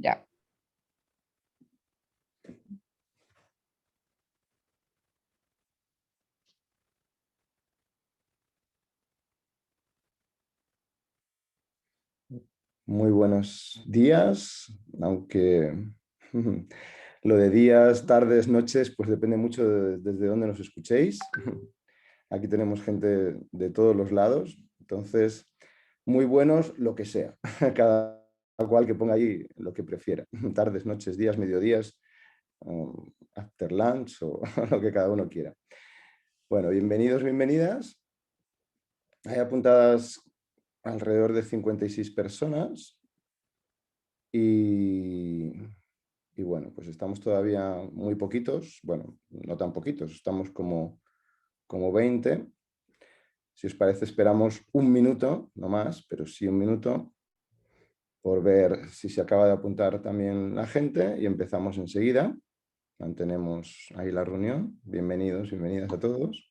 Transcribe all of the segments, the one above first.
Ya. Muy buenos días, aunque lo de días, tardes, noches, pues depende mucho desde dónde nos escuchéis. Aquí tenemos gente de todos los lados, entonces muy buenos lo que sea, cada cual que ponga ahí lo que prefiera, tardes, noches, días, mediodías, after lunch o lo que cada uno quiera. Bueno, bienvenidos, bienvenidas. Hay apuntadas alrededor de 56 personas y bueno, pues estamos todavía muy poquitos, bueno, no tan poquitos, estamos como 20. Si os parece, esperamos un minuto, no más, pero sí un minuto, por ver si se acaba de apuntar también la gente y empezamos enseguida. Mantenemos ahí la reunión. Bienvenidos, bienvenidas a todos.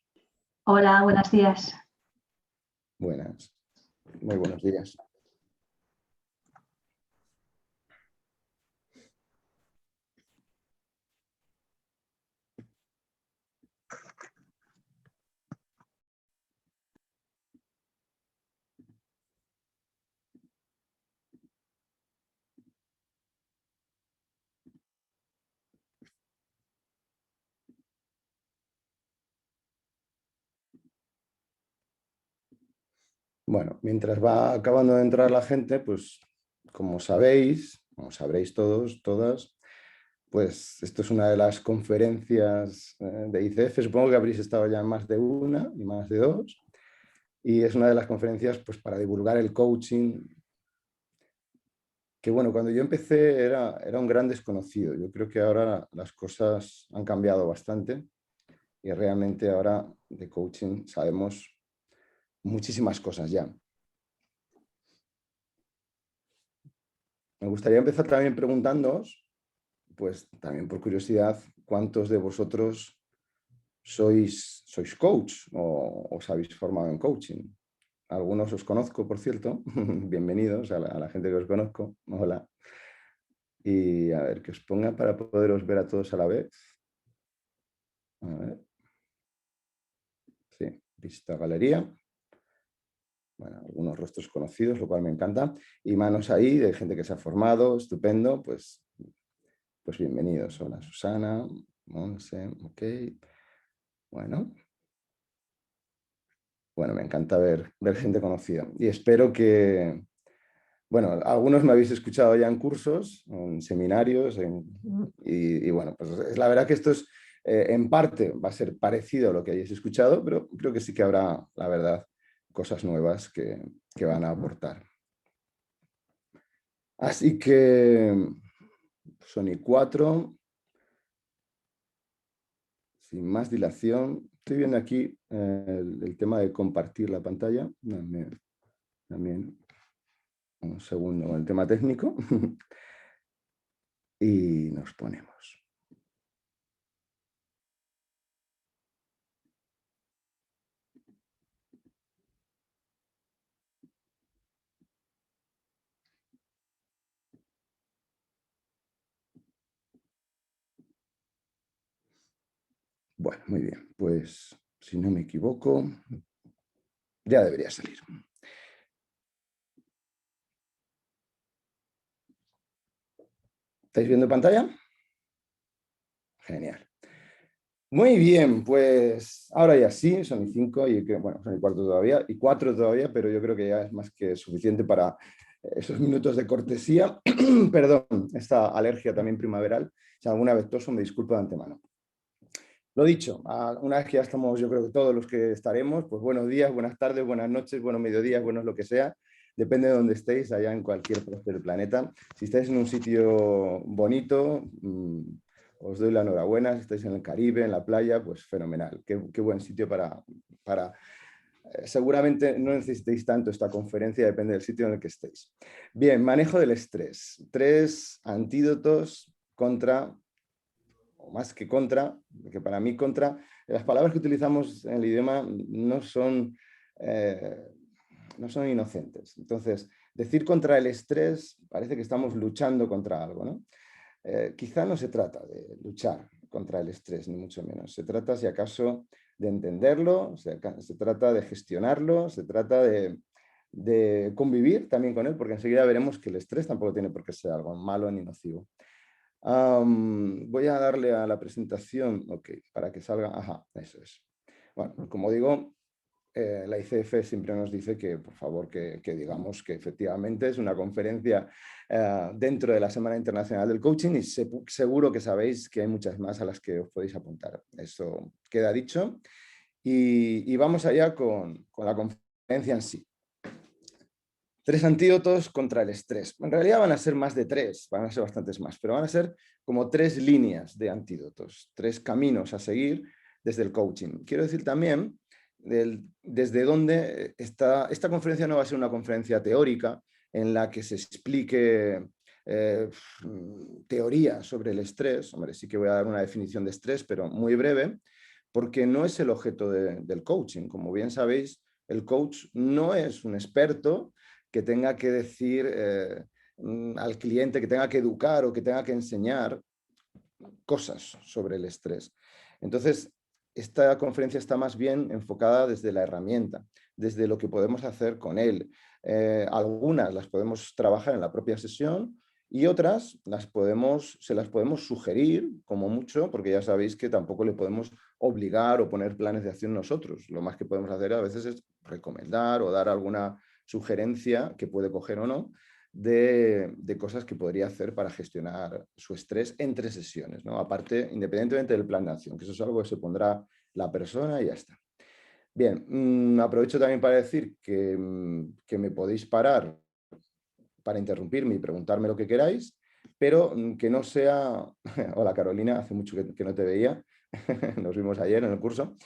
Hola, buenos días. Buenas, muy buenos días. Bueno, mientras va acabando de entrar la gente, pues como sabéis, como sabréis todos, todas, pues esto es una de las conferencias de ICF. Supongo que habréis estado ya en más de una y más de dos. Y es una de las conferencias pues, para divulgar el coaching, que bueno, cuando yo empecé era un gran desconocido. Yo creo que ahora las cosas han cambiado bastante y realmente ahora de coaching sabemos muchísimas cosas ya. Me gustaría empezar también preguntándoos, pues también por curiosidad, ¿cuántos de vosotros sois coach o os habéis formado en coaching? Algunos os conozco, por cierto. Bienvenidos a la gente que os conozco. Hola. Y a ver, que os ponga para poderos ver a todos a la vez. A ver. Sí, vista galería. Bueno, algunos rostros conocidos, lo cual me encanta. Y manos ahí de gente que se ha formado, estupendo. Pues bienvenidos. Hola, Susana, Monse, ok. Bueno, me encanta ver gente conocida. Y espero que, bueno, algunos me habéis escuchado ya en cursos, en seminarios, y bueno, pues es la verdad que esto es, en parte va a ser parecido a lo que hayáis escuchado, pero creo que sí que habrá, la verdad, cosas nuevas que van a aportar. Así que, Sony 4, sin más dilación, estoy viendo aquí el tema de compartir la pantalla, también un segundo, el tema técnico, y nos ponemos. Bueno, muy bien, pues si no me equivoco, ya debería salir. ¿Estáis viendo pantalla? Genial. Muy bien, pues ahora ya sí, son y 5 y bueno, son y cuarto todavía, y 4 todavía, pero yo creo que ya es más que suficiente para esos minutos de cortesía. Perdón, esta alergia también primaveral. Si alguna vez toso, me disculpo de antemano. Lo dicho, una vez que ya estamos, yo creo que todos los que estaremos, pues buenos días, buenas tardes, buenas noches, buenos mediodías, buenos lo que sea. Depende de dónde estéis, allá en cualquier parte del planeta. Si estáis en un sitio bonito, os doy la enhorabuena. Si estáis en el Caribe, en la playa, pues fenomenal. Qué buen sitio para seguramente no necesitéis tanto esta conferencia, depende del sitio en el que estéis. Bien, manejo del estrés. 3 antídotos contra, o más que contra, que para mí contra, las palabras que utilizamos en el idioma no son inocentes. Entonces, Decir contra el estrés parece que estamos luchando contra algo, ¿no? Quizá no se trata de luchar contra el estrés, ni mucho menos. Se trata, si acaso, de entenderlo, se trata de gestionarlo, se trata de convivir también con él, porque enseguida veremos que el estrés tampoco tiene por qué ser algo malo ni nocivo. Voy a darle a la presentación, ok, para que salga, ajá, eso es. Bueno, como digo, la ICF siempre nos dice que, por favor, que digamos que efectivamente es una conferencia dentro de la Semana Internacional del Coaching y seguro que sabéis que hay muchas más a las que os podéis apuntar. Eso queda dicho. Y vamos allá con la conferencia en sí. 3 antídotos contra el estrés. En realidad van a ser más de 3, van a ser bastantes más, pero van a ser como 3 líneas de antídotos, 3 caminos a seguir desde el coaching. Quiero decir también desde dónde esta conferencia no va a ser una conferencia teórica en la que se explique teoría sobre el estrés. Hombre, sí que voy a dar una definición de estrés, pero muy breve, porque no es el objeto del coaching. Como bien sabéis, el coach no es un experto que tenga que decir al cliente, que tenga que educar o que tenga que enseñar cosas sobre el estrés. Entonces, esta conferencia está más bien enfocada desde la herramienta, desde lo que podemos hacer con él. Algunas las podemos trabajar en la propia sesión y otras se las podemos sugerir como mucho, porque ya sabéis que tampoco le podemos obligar o poner planes de acción nosotros. Lo más que podemos hacer a veces es recomendar o dar alguna sugerencia que puede coger o no de cosas que podría hacer para gestionar su estrés entre sesiones, ¿no? Aparte, independientemente del plan de acción, que eso es algo que se pondrá la persona y ya está. Bien, aprovecho también para decir que me podéis parar para interrumpirme y preguntarme lo que queráis, pero que no sea... Hola Carolina, hace mucho que no te veía, nos vimos ayer en el curso.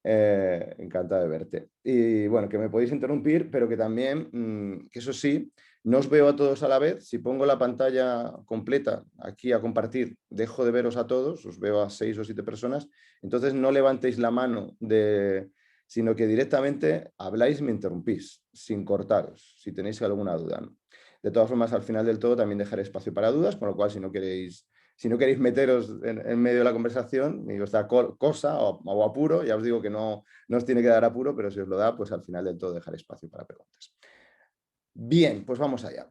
Encantado de verte. Y bueno, que me podéis interrumpir, pero que también, que eso sí, no os veo a todos a la vez. Si pongo la pantalla completa aquí a compartir, dejo de veros a todos, os veo a 6 o 7 personas, entonces no levantéis la mano, sino que directamente habláis y me interrumpís, sin cortaros, si tenéis alguna duda, ¿no? De todas formas, al final del todo también dejaré espacio para dudas, con lo cual si no queréis meteros en medio de la conversación y os da cosa o apuro, ya os digo que no os tiene que dar apuro, pero si os lo da, pues al final del todo dejaré espacio para preguntas. Bien, pues vamos allá.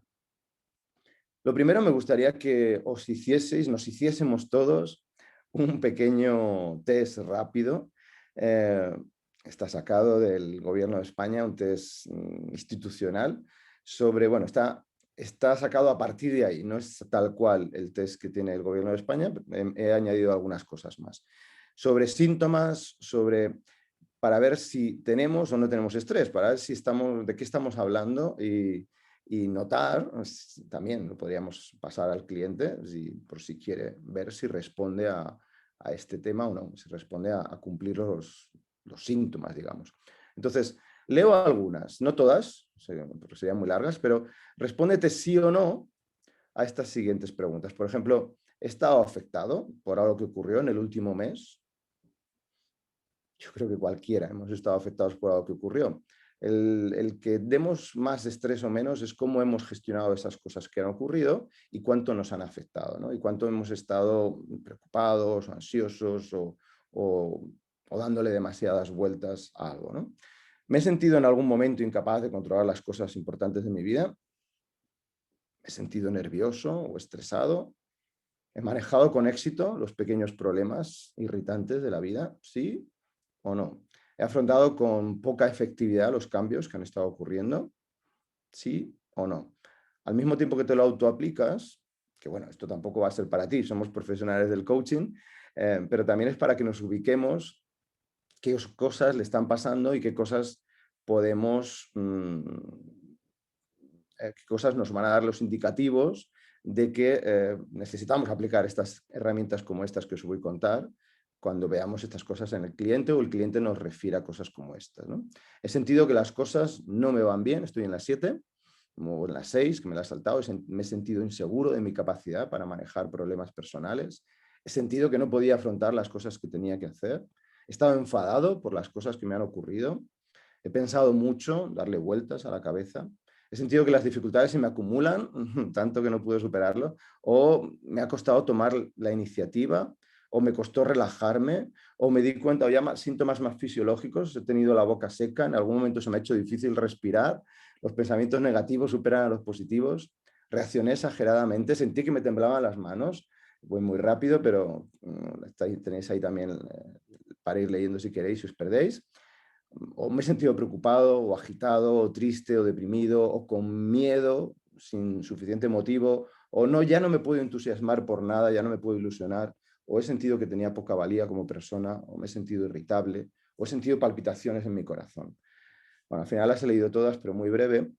Lo primero me gustaría que nos hiciésemos todos un pequeño test rápido. Está sacado del Gobierno de España, un test institucional sobre, bueno, está sacado a partir de ahí, no es tal cual el test que tiene el Gobierno de España, he añadido algunas cosas más. Sobre síntomas, para ver si tenemos o no tenemos estrés, para ver de qué estamos hablando y notar, también lo podríamos pasar al cliente por si quiere ver si responde a este tema o no, si responde a cumplir los síntomas, digamos. Entonces, leo algunas, no todas, porque serían muy largas, pero respóndete sí o no a estas siguientes preguntas. Por ejemplo, ¿he estado afectado por algo que ocurrió en el último mes? Yo creo que cualquiera hemos estado afectados por algo que ocurrió. El que demos más estrés o menos es cómo hemos gestionado esas cosas que han ocurrido y cuánto nos han afectado, ¿no? Y cuánto hemos estado preocupados o ansiosos o dándole demasiadas vueltas a algo, ¿no? ¿Me he sentido en algún momento incapaz de controlar las cosas importantes de mi vida? ¿Me he sentido nervioso o estresado? ¿He manejado con éxito los pequeños problemas irritantes de la vida? ¿Sí o no? ¿He afrontado con poca efectividad los cambios que han estado ocurriendo? ¿Sí o no? Al mismo tiempo que te lo autoaplicas, que bueno, esto tampoco va a ser para ti, somos profesionales del coaching, pero también es para que nos ubiquemos qué cosas le están pasando y qué cosas podemos, qué cosas nos van a dar los indicativos de que necesitamos aplicar estas herramientas como estas que os voy a contar cuando veamos estas cosas en el cliente o el cliente nos refiere a cosas como estas, ¿no? He sentido que las cosas no me van bien, estoy en las 7 o en las 6, que me las he saltado, me he sentido inseguro de mi capacidad para manejar problemas personales, he sentido que no podía afrontar las cosas que tenía que hacer, he estado enfadado por las cosas que me han ocurrido, he pensado mucho, darle vueltas a la cabeza, He sentido que las dificultades se me acumulan, tanto que no puedo superarlo, o me ha costado tomar la iniciativa, o me costó relajarme, o me di cuenta, o ya síntomas más fisiológicos, he tenido la boca seca, en algún momento se me ha hecho difícil respirar, los pensamientos negativos superan a los positivos, reaccioné exageradamente, sentí que me temblaban las manos, voy muy rápido, pero tenéis ahí también para ir leyendo si queréis, si os perdéis. O me he sentido preocupado, o agitado, o triste, o deprimido, o con miedo, sin suficiente motivo, o no, ya no me puedo entusiasmar por nada, ya no me puedo ilusionar, o he sentido que tenía poca valía como persona, o me he sentido irritable, o he sentido palpitaciones en mi corazón. Bueno, al final las he leído todas, pero muy breve,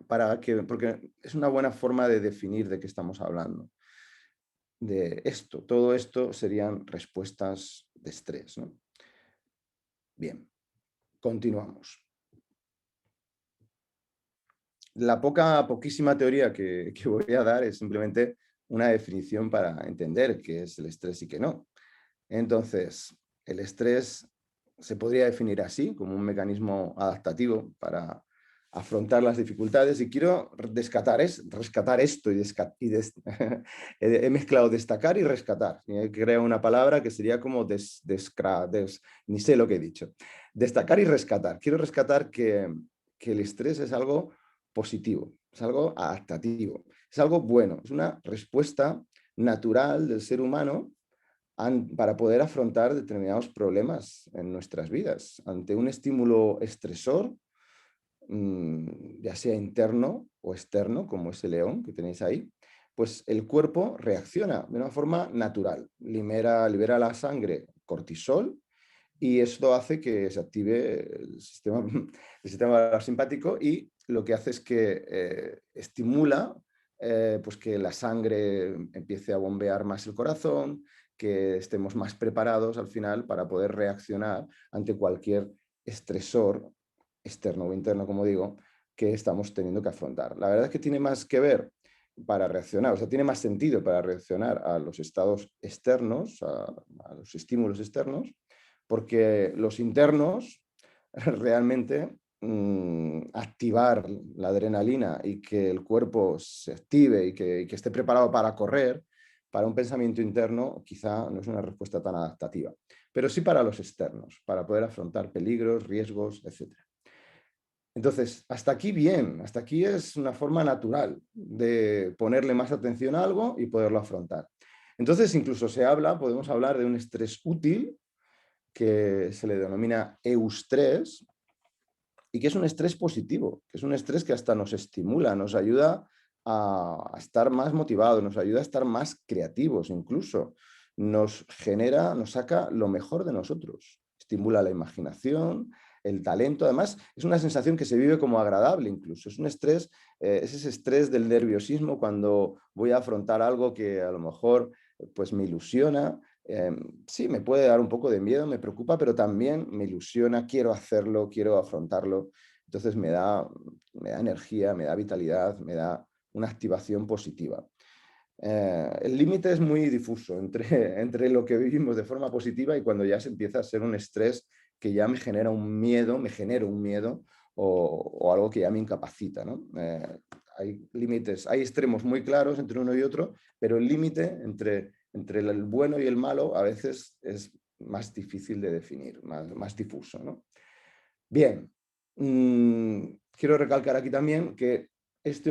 porque es una buena forma de definir de qué estamos hablando. De esto, todo esto serían respuestas de estrés, ¿no? Bien, continuamos. La poquísima teoría que voy a dar es simplemente una definición para entender qué es el estrés y qué no. Entonces, el estrés se podría definir así, como un mecanismo adaptativo para afrontar las dificultades, y quiero rescatar esto he mezclado destacar y rescatar. Y he creado una palabra que sería como ni sé lo que he dicho. Destacar y rescatar. Quiero rescatar que el estrés es algo positivo, es algo adaptativo, es algo bueno, es una respuesta natural del ser humano para poder afrontar determinados problemas en nuestras vidas. Ante un estímulo estresor, ya sea interno o externo, como ese león que tenéis ahí, pues el cuerpo reacciona de una forma natural, libera la sangre cortisol, y esto hace que se active el sistema, el sistema simpático, y lo que hace es que estimula pues que la sangre empiece a bombear más el corazón, que estemos más preparados al final para poder reaccionar ante cualquier estresor externo o interno, como digo, que estamos teniendo que afrontar. La verdad es que tiene más que ver para reaccionar, o sea, tiene más sentido para reaccionar a los estados externos, a los estímulos externos, porque los internos realmente activar la adrenalina y que el cuerpo se active y que esté preparado para correr, para un pensamiento interno quizá no es una respuesta tan adaptativa, pero sí para los externos, para poder afrontar peligros, riesgos, etc. Entonces, hasta aquí bien, hasta aquí es una forma natural de ponerle más atención a algo y poderlo afrontar. Entonces, incluso podemos hablar de un estrés útil, que se le denomina eustrés, y que es un estrés positivo, que es un estrés que hasta nos estimula, nos ayuda a estar más motivados, nos ayuda a estar más creativos incluso, nos saca lo mejor de nosotros, estimula la imaginación, el talento. Además, es una sensación que se vive como agradable incluso, es un estrés, es ese estrés del nerviosismo cuando voy a afrontar algo que a lo mejor pues me ilusiona. Sí, me puede dar un poco de miedo, me preocupa, pero también me ilusiona, quiero hacerlo, quiero afrontarlo. Entonces me da energía, me da vitalidad, me da una activación positiva. El límite es muy difuso entre lo que vivimos de forma positiva y cuando ya se empieza a ser un estrés que ya me genera un miedo, o algo que ya me incapacita, ¿no? Hay límites, hay extremos muy claros entre uno y otro, pero el límite entre el bueno y el malo a veces es más difícil de definir, más difuso, ¿no? Bien, quiero recalcar aquí también que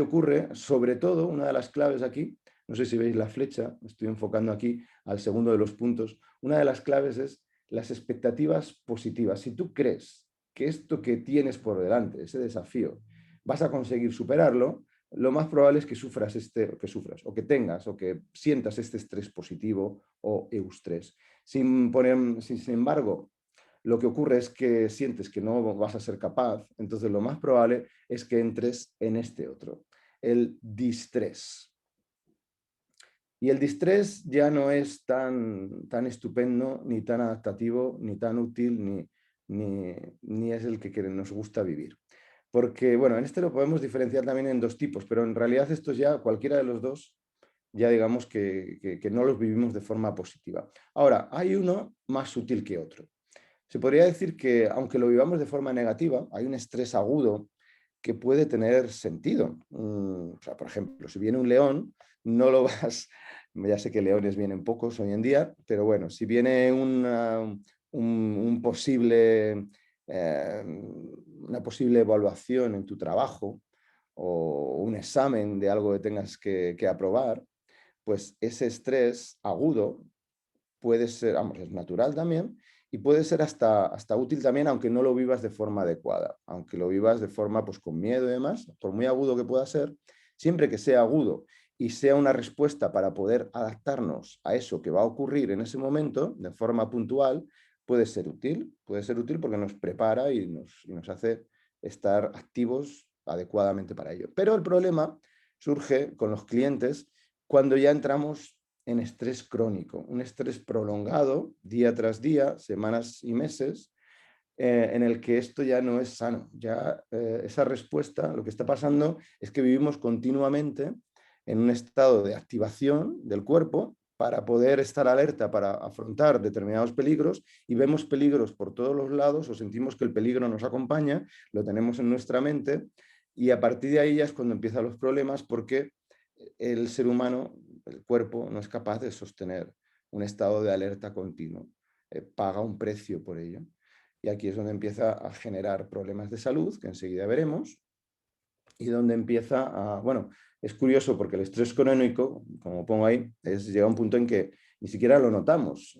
ocurre, sobre todo, una de las claves aquí, no sé si veis la flecha, estoy enfocando aquí al segundo de los puntos, una de las claves es las expectativas positivas. Si tú crees que esto que tienes por delante, ese desafío, vas a conseguir superarlo, lo más probable es que sufras o que tengas o que sientas este estrés positivo o eustrés. Sin embargo, lo que ocurre es que sientes que no vas a ser capaz, entonces lo más probable es que entres en este otro, el distrés. Y el distrés ya no es tan estupendo, ni tan adaptativo, ni tan útil, ni es el que nos gusta vivir. Porque, bueno, en este lo podemos diferenciar también en dos tipos, pero en realidad estos ya, cualquiera de los dos, ya digamos que no los vivimos de forma positiva. Ahora, hay uno más sutil que otro. Se podría decir que, aunque lo vivamos de forma negativa, hay un estrés agudo que puede tener sentido. O sea, por ejemplo, si viene un león, no lo vas, ya sé que leones vienen pocos hoy en día, pero bueno, si viene un posible, una posible evaluación en tu trabajo o un examen de algo que tengas que aprobar, pues ese estrés agudo puede ser, vamos, es natural también y puede ser hasta útil también, aunque no lo vivas de forma adecuada, aunque lo vivas de forma pues con miedo y demás, por muy agudo que pueda ser, siempre que sea agudo y sea una respuesta para poder adaptarnos a eso que va a ocurrir en ese momento de forma puntual, puede ser útil porque nos prepara y nos hace estar activos adecuadamente para ello. Pero el problema surge con los clientes cuando ya entramos en estrés crónico, un estrés prolongado, día tras día, semanas y meses, en el que esto ya no es sano. Ya esa respuesta, lo que está pasando es que vivimos continuamente en un estado de activación del cuerpo para poder estar alerta, para afrontar determinados peligros, y vemos peligros por todos los lados o sentimos que el peligro nos acompaña, lo tenemos en nuestra mente, y a partir de ahí ya es cuando empiezan los problemas, porque el ser humano, el cuerpo, no es capaz de sostener un estado de alerta continuo. Paga un precio por ello. Y aquí es donde empieza a generar problemas de salud, que enseguida veremos, y donde empieza a, bueno, es curioso porque el estrés crónico, como pongo ahí, llega a un punto en que ni siquiera lo notamos,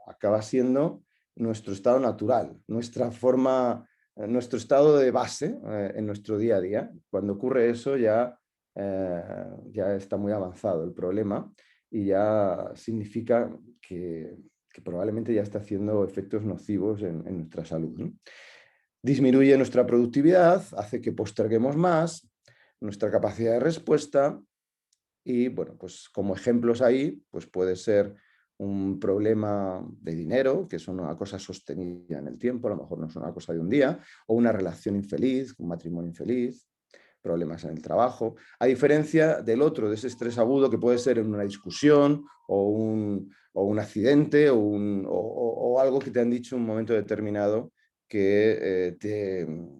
acaba siendo nuestro estado natural, nuestra forma, nuestro estado de base en nuestro día a día. Cuando ocurre eso ya está muy avanzado el problema y ya significa que probablemente ya está haciendo efectos nocivos en nuestra salud, ¿no? Disminuye nuestra productividad, hace que posterguemos más nuestra capacidad de respuesta y, bueno, pues como ejemplos ahí, pues puede ser un problema de dinero, que es una cosa sostenida en el tiempo, a lo mejor no es una cosa de un día, o una relación infeliz, un matrimonio infeliz, problemas en el trabajo, a diferencia del otro, de ese estrés agudo que puede ser en una discusión o un accidente o algo que te han dicho en un momento determinado que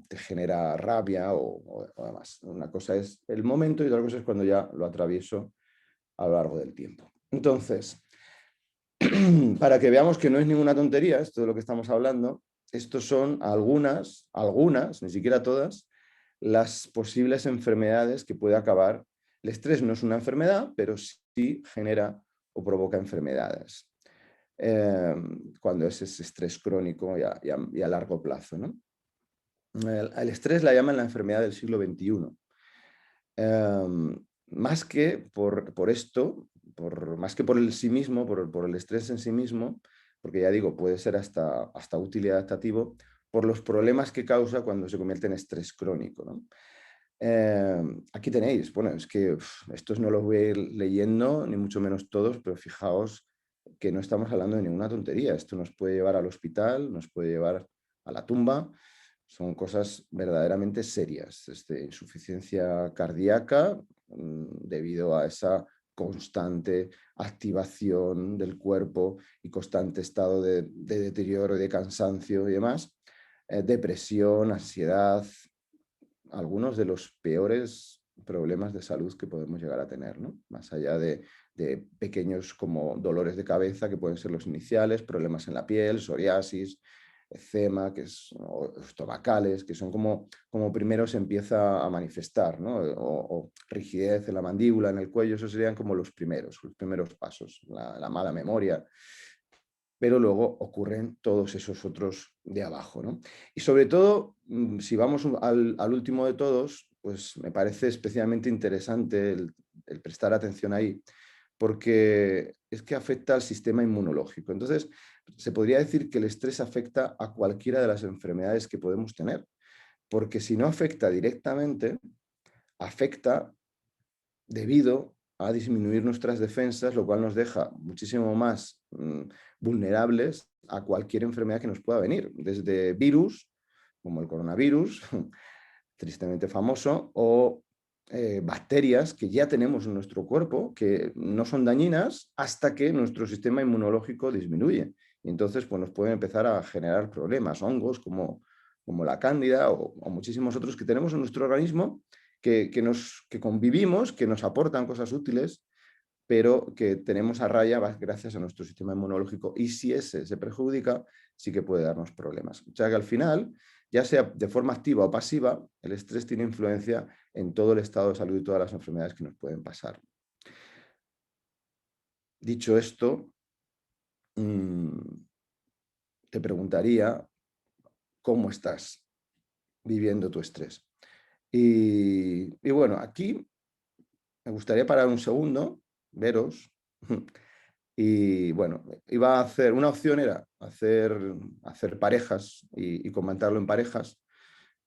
te genera rabia o demás. Una cosa es el momento y otra cosa es cuando ya lo atravieso a lo largo del tiempo. Entonces, para que veamos que no es ninguna tontería esto de lo que estamos hablando, estos son algunas, ni siquiera todas, las posibles enfermedades que puede acabar. El estrés no es una enfermedad, pero sí genera o provoca enfermedades cuando es ese estrés crónico y a largo plazo, ¿no? El estrés la llaman la enfermedad del siglo XXI. Más que por esto, más que por el sí mismo, por el estrés en sí mismo, porque ya digo, puede ser hasta útil y adaptativo, por los problemas que causa cuando se convierte en estrés crónico, ¿no? Aquí tenéis, bueno, es que estos no los voy a ir leyendo, ni mucho menos todos, pero fijaos que no estamos hablando de ninguna tontería. Esto nos puede llevar al hospital, nos puede llevar a la tumba. Son cosas verdaderamente serias. Insuficiencia cardíaca debido a esa constante activación del cuerpo y constante estado de deterioro y de cansancio y demás. Depresión, ansiedad, algunos de los peores problemas de salud que podemos llegar a tener, ¿no? Más allá de pequeños como dolores de cabeza, que pueden ser los iniciales, problemas en la piel, psoriasis, eczema, o estomacales, que son como primero se empieza a manifestar, ¿no? O rigidez en la mandíbula, en el cuello, esos serían como los primeros pasos, la mala memoria, pero luego ocurren todos esos otros de abajo, ¿no? Y sobre todo, si vamos al último de todos, pues me parece especialmente interesante el prestar atención ahí, porque es que afecta al sistema inmunológico. Entonces, se podría decir que el estrés afecta a cualquiera de las enfermedades que podemos tener, porque si no afecta directamente, afecta debido a disminuir nuestras defensas, lo cual nos deja muchísimo más vulnerables a cualquier enfermedad que nos pueda venir, desde virus, como el coronavirus, tristemente famoso, o bacterias que ya tenemos en nuestro cuerpo, que no son dañinas hasta que nuestro sistema inmunológico disminuye. Y entonces pues, nos pueden empezar a generar problemas, hongos, como como la cándida o muchísimos otros que tenemos en nuestro organismo que convivimos, que nos aportan cosas útiles, pero que tenemos a raya gracias a nuestro sistema inmunológico. Y si ese se perjudica, sí que puede darnos problemas. O sea que al final, ya sea de forma activa o pasiva, el estrés tiene influencia en todo el estado de salud y todas las enfermedades que nos pueden pasar. Dicho esto, te preguntaría cómo estás viviendo tu estrés. Y bueno, aquí me gustaría parar un segundo, veros, y bueno, iba a hacer, una opción era hacer parejas y comentarlo en parejas,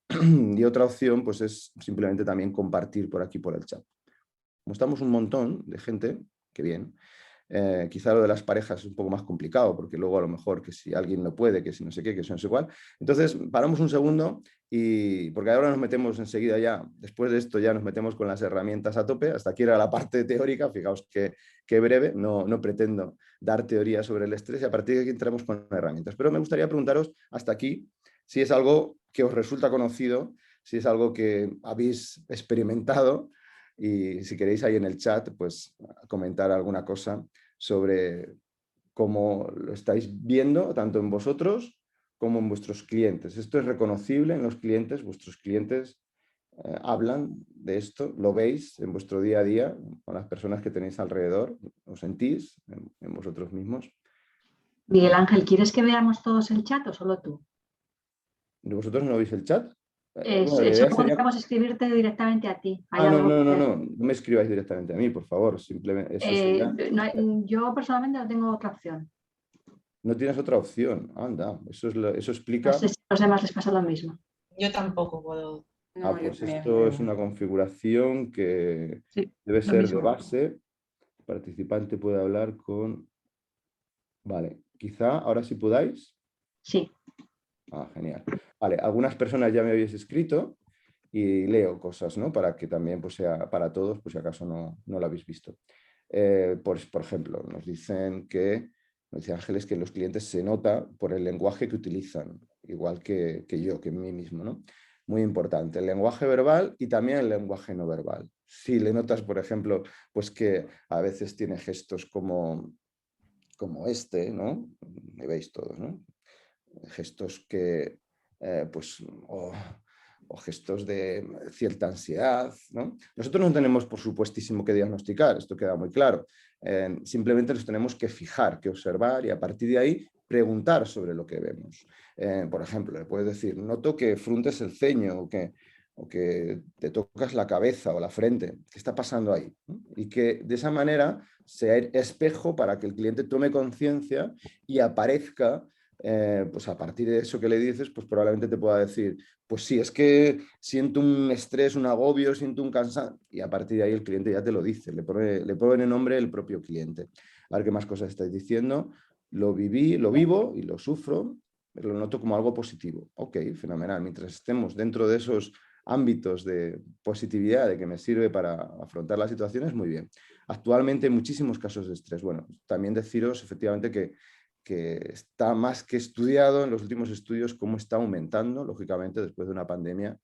y otra opción pues es simplemente también compartir por aquí por el chat. Como estamos un montón de gente, que bien. Quizá lo de las parejas es un poco más complicado, porque luego a lo mejor que si alguien no puede, que si no sé qué, que si no sé cuál. Entonces, paramos un segundo porque ahora nos metemos enseguida ya, después de esto ya nos metemos con las herramientas a tope. Hasta aquí era la parte teórica, fijaos que breve, no pretendo dar teoría sobre el estrés y a partir de aquí entramos con herramientas. Pero me gustaría preguntaros hasta aquí si es algo que os resulta conocido, si es algo que habéis experimentado y si queréis ahí en el chat, pues comentar alguna cosa sobre cómo lo estáis viendo, tanto en vosotros como en vuestros clientes. Esto es reconocible en los clientes, vuestros clientes hablan de esto, lo veis en vuestro día a día, con las personas que tenéis alrededor, lo sentís en vosotros mismos. Miguel Ángel, ¿quieres que veamos todos el chat o solo tú? ¿Vosotros no veis el chat? Bueno, la idea Solo sería... podríamos escribirte directamente a ti. ¿Hay Ah, no, algo no, no, que... no, no me escribáis directamente a mí, por favor, simplemente eso sería... yo personalmente no tengo otra opción. No tienes otra opción, anda, eso No explica... sé si a los demás les pasa lo mismo. Yo tampoco puedo. Ah, No, yo pues también, esto es pero una configuración que Sí, debe lo ser de mismo. base. El participante puede hablar con... Vale, quizá ahora sí podáis. Sí. Ah, genial. Vale, algunas personas ya me habéis escrito y leo cosas, ¿no? Para que también pues, sea para todos, pues si acaso no lo habéis visto. Por ejemplo, nos dice Ángeles que los clientes se nota por el lenguaje que utilizan, igual que yo, que en mí mismo, ¿no? Muy importante, el lenguaje verbal y también el lenguaje no verbal. Si le notas, por ejemplo, pues que a veces tiene gestos como este, ¿no? Me veis todos, ¿no? Gestos que, pues, o gestos de cierta ansiedad, ¿no? Nosotros no tenemos, por supuestísimo, que diagnosticar, esto queda muy claro. Simplemente nos tenemos que fijar, que observar y a partir de ahí preguntar sobre lo que vemos. Por ejemplo, le puedes decir, noto que fruntes el ceño o que te tocas la cabeza o la frente. ¿Qué está pasando ahí? ¿no? Y que de esa manera sea espejo para que el cliente tome conciencia y aparezca pues a partir de eso que le dices, pues probablemente te pueda decir, pues sí, es que siento un estrés, un agobio, siento un cansancio, y a partir de ahí el cliente ya te lo dice, le pone nombre el propio cliente. A ver qué más cosas estáis diciendo. Lo vivo y lo sufro, pero lo noto como algo positivo. Ok, fenomenal. Mientras estemos dentro de esos ámbitos de positividad, de que me sirve para afrontar las situaciones, muy bien. Actualmente hay muchísimos casos de estrés. Bueno, también deciros efectivamente que está más que estudiado en los últimos estudios cómo está aumentando, lógicamente, después de una pandemia,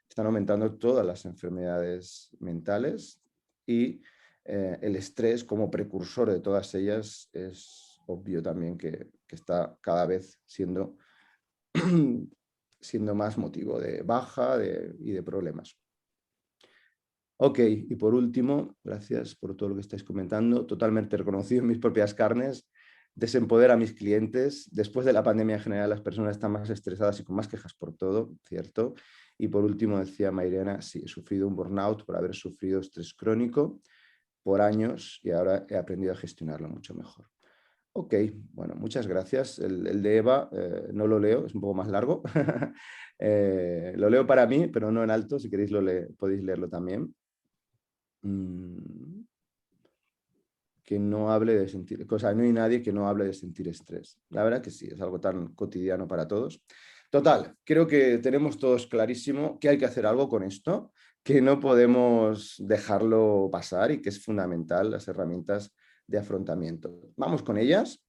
están aumentando todas las enfermedades mentales y el estrés como precursor de todas ellas es obvio también que está cada vez siendo más motivo de baja y de problemas. Ok, y por último, gracias por todo lo que estáis comentando, totalmente reconocido en mis propias carnes, desempodera a mis clientes. Después de la pandemia en general las personas están más estresadas y con más quejas por todo, ¿cierto? Y por último decía Mairena, sí, he sufrido un burnout por haber sufrido estrés crónico por años y ahora he aprendido a gestionarlo mucho mejor. Ok, bueno, muchas gracias. El de Eva no lo leo, es un poco más largo. Lo leo para mí, pero no en alto, si queréis podéis leerlo también. Que no hable de sentir, no hay nadie que no hable de sentir estrés. La verdad que sí, es algo tan cotidiano para todos. Total, creo que tenemos todos clarísimo que hay que hacer algo con esto, que no podemos dejarlo pasar y que es fundamental las herramientas de afrontamiento. Vamos con ellas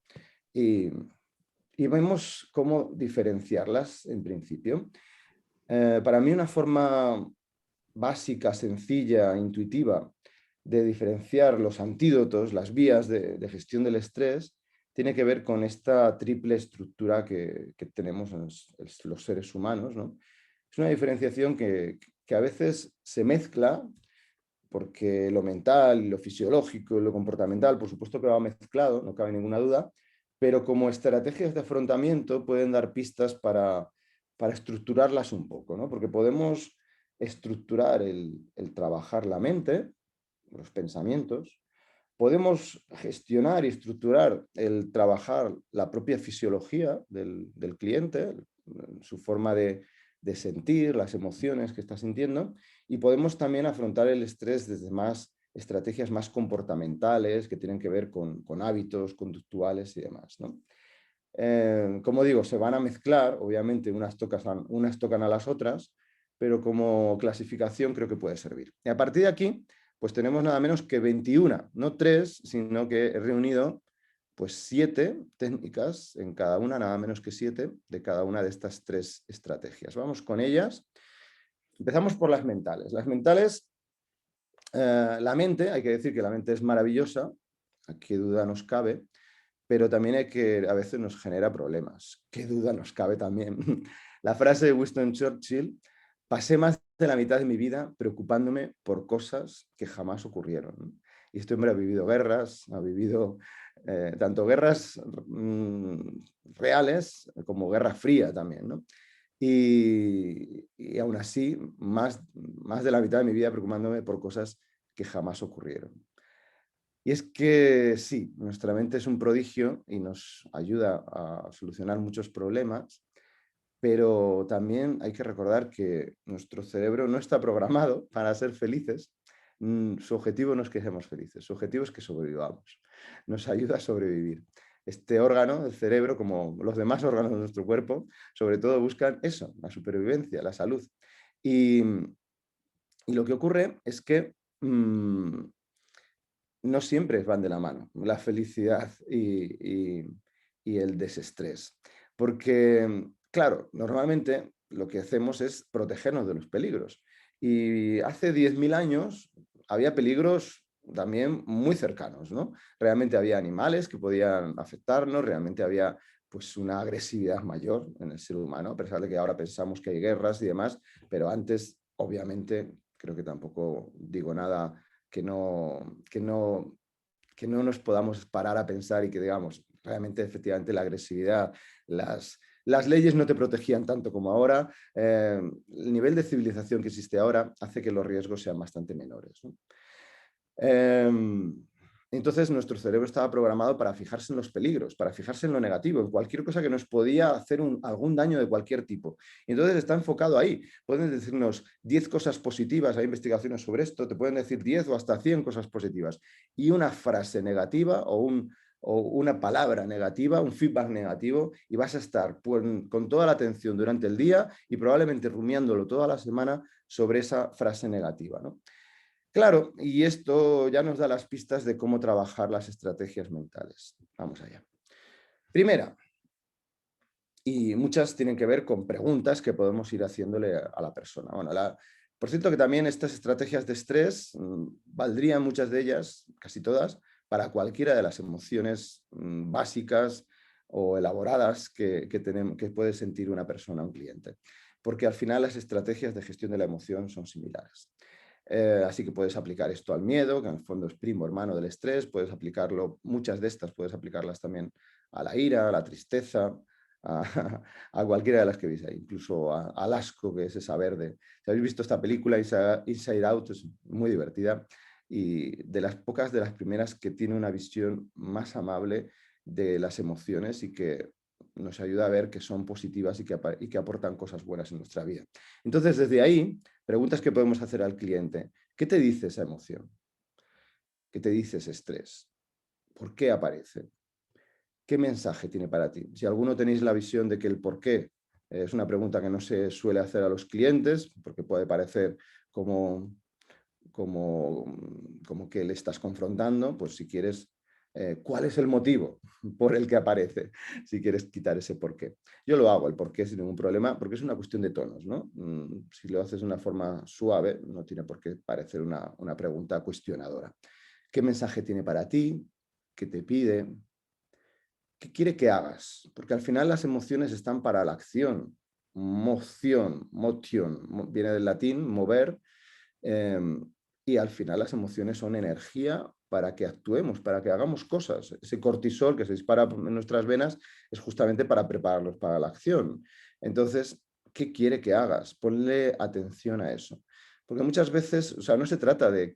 y vemos cómo diferenciarlas en principio. Para mí una forma básica, sencilla, intuitiva de diferenciar los antídotos, las vías de gestión del estrés, tiene que ver con esta triple estructura que tenemos en los seres humanos, ¿no? Es una diferenciación que a veces se mezcla, porque lo mental, lo fisiológico y lo comportamental, por supuesto que va mezclado, no cabe ninguna duda, pero como estrategias de afrontamiento pueden dar pistas para estructurarlas un poco, ¿no? Porque podemos estructurar el trabajar la mente, los pensamientos, podemos gestionar y estructurar el trabajar la propia fisiología del cliente, su forma de sentir, las emociones que está sintiendo, y podemos también afrontar el estrés desde estrategias más comportamentales que tienen que ver con hábitos conductuales y demás, ¿no? Como digo, se van a mezclar, obviamente unas tocan a las otras, pero como clasificación creo que puede servir. Y a partir de aquí, pues tenemos nada menos que 21, no 3, sino que he reunido pues 7 técnicas en cada una, nada menos que 7 de cada una de estas 3 estrategias. Vamos con ellas. Empezamos por las mentales. Las mentales, la mente, hay que decir que la mente es maravillosa, a qué duda nos cabe, pero también a veces nos genera problemas. Qué duda nos cabe también. La frase de Winston Churchill: pasé más de la mitad de mi vida preocupándome por cosas que jamás ocurrieron. Y este hombre ha vivido guerras, ha vivido tanto guerras reales como guerra fría también, ¿no? Y aún así, más de la mitad de mi vida preocupándome por cosas que jamás ocurrieron. Y es que sí, nuestra mente es un prodigio y nos ayuda a solucionar muchos problemas, pero también hay que recordar que nuestro cerebro no está programado para ser felices. Su objetivo no es que seamos felices, su objetivo es que sobrevivamos. Nos ayuda a sobrevivir. Este órgano, el cerebro, como los demás órganos de nuestro cuerpo, sobre todo buscan eso, la supervivencia, la salud. Y lo que ocurre es que no siempre van de la mano, la felicidad y el desestrés. Porque, claro, normalmente lo que hacemos es protegernos de los peligros. Y hace 10.000 años había peligros también muy cercanos, ¿no? Realmente había animales que podían afectarnos, realmente había pues una agresividad mayor en el ser humano, a pesar de que ahora pensamos que hay guerras y demás, pero antes, obviamente, creo que tampoco digo nada que no nos podamos parar a pensar y que digamos, realmente efectivamente la agresividad, las leyes no te protegían tanto como ahora, el nivel de civilización que existe ahora hace que los riesgos sean bastante menores, ¿no? Entonces nuestro cerebro estaba programado para fijarse en los peligros, para fijarse en lo negativo, en cualquier cosa que nos podía hacer algún daño de cualquier tipo. Entonces está enfocado ahí. Pueden decirnos 10 cosas positivas, hay investigaciones sobre esto, te pueden decir 10 o hasta 100 cosas positivas. Y una frase negativa o una palabra negativa, un feedback negativo, y vas a estar con toda la atención durante el día y probablemente rumiándolo toda la semana sobre esa frase negativa, ¿no? Claro, y esto ya nos da las pistas de cómo trabajar las estrategias mentales. Vamos allá. Primera, y muchas tienen que ver con preguntas que podemos ir haciéndole a la persona. Bueno, por cierto que también estas estrategias de estrés valdrían muchas de ellas, casi todas, para cualquiera de las emociones básicas o elaboradas que puede sentir una persona, un cliente. Porque al final las estrategias de gestión de la emoción son similares. Así que puedes aplicar esto al miedo, que en el fondo es primo hermano del estrés, puedes aplicarlo, muchas de estas puedes aplicarlas también a la ira, a la tristeza, a cualquiera de las que veis ahí, incluso al asco, que es esa verde. Si habéis visto esta película, Inside Out, es muy divertida y de las pocas, de las primeras que tiene una visión más amable de las emociones y que nos ayuda a ver que son positivas y que aportan cosas buenas en nuestra vida. Entonces, desde ahí, preguntas que podemos hacer al cliente. ¿Qué te dice esa emoción? ¿Qué te dice ese estrés? ¿Por qué aparece? ¿Qué mensaje tiene para ti? Si alguno tenéis la visión de que el por qué es una pregunta que no se suele hacer a los clientes, porque puede parecer como que le estás confrontando, pues si quieres ¿Cuál es el motivo por el que aparece? Si quieres quitar ese porqué. Yo lo hago, el porqué sin ningún problema, porque es una cuestión de tonos, ¿no? Si lo haces de una forma suave, no tiene por qué parecer una pregunta cuestionadora. ¿Qué mensaje tiene para ti? ¿Qué te pide? ¿Qué quiere que hagas? Porque al final las emociones están para la acción. Moción, viene del latín, mover, y al final las emociones son energía para que actuemos, para que hagamos cosas. Ese cortisol que se dispara en nuestras venas es justamente para prepararlos para la acción. Entonces, ¿qué quiere que hagas? Ponle atención a eso. Porque muchas veces, o sea, no se trata de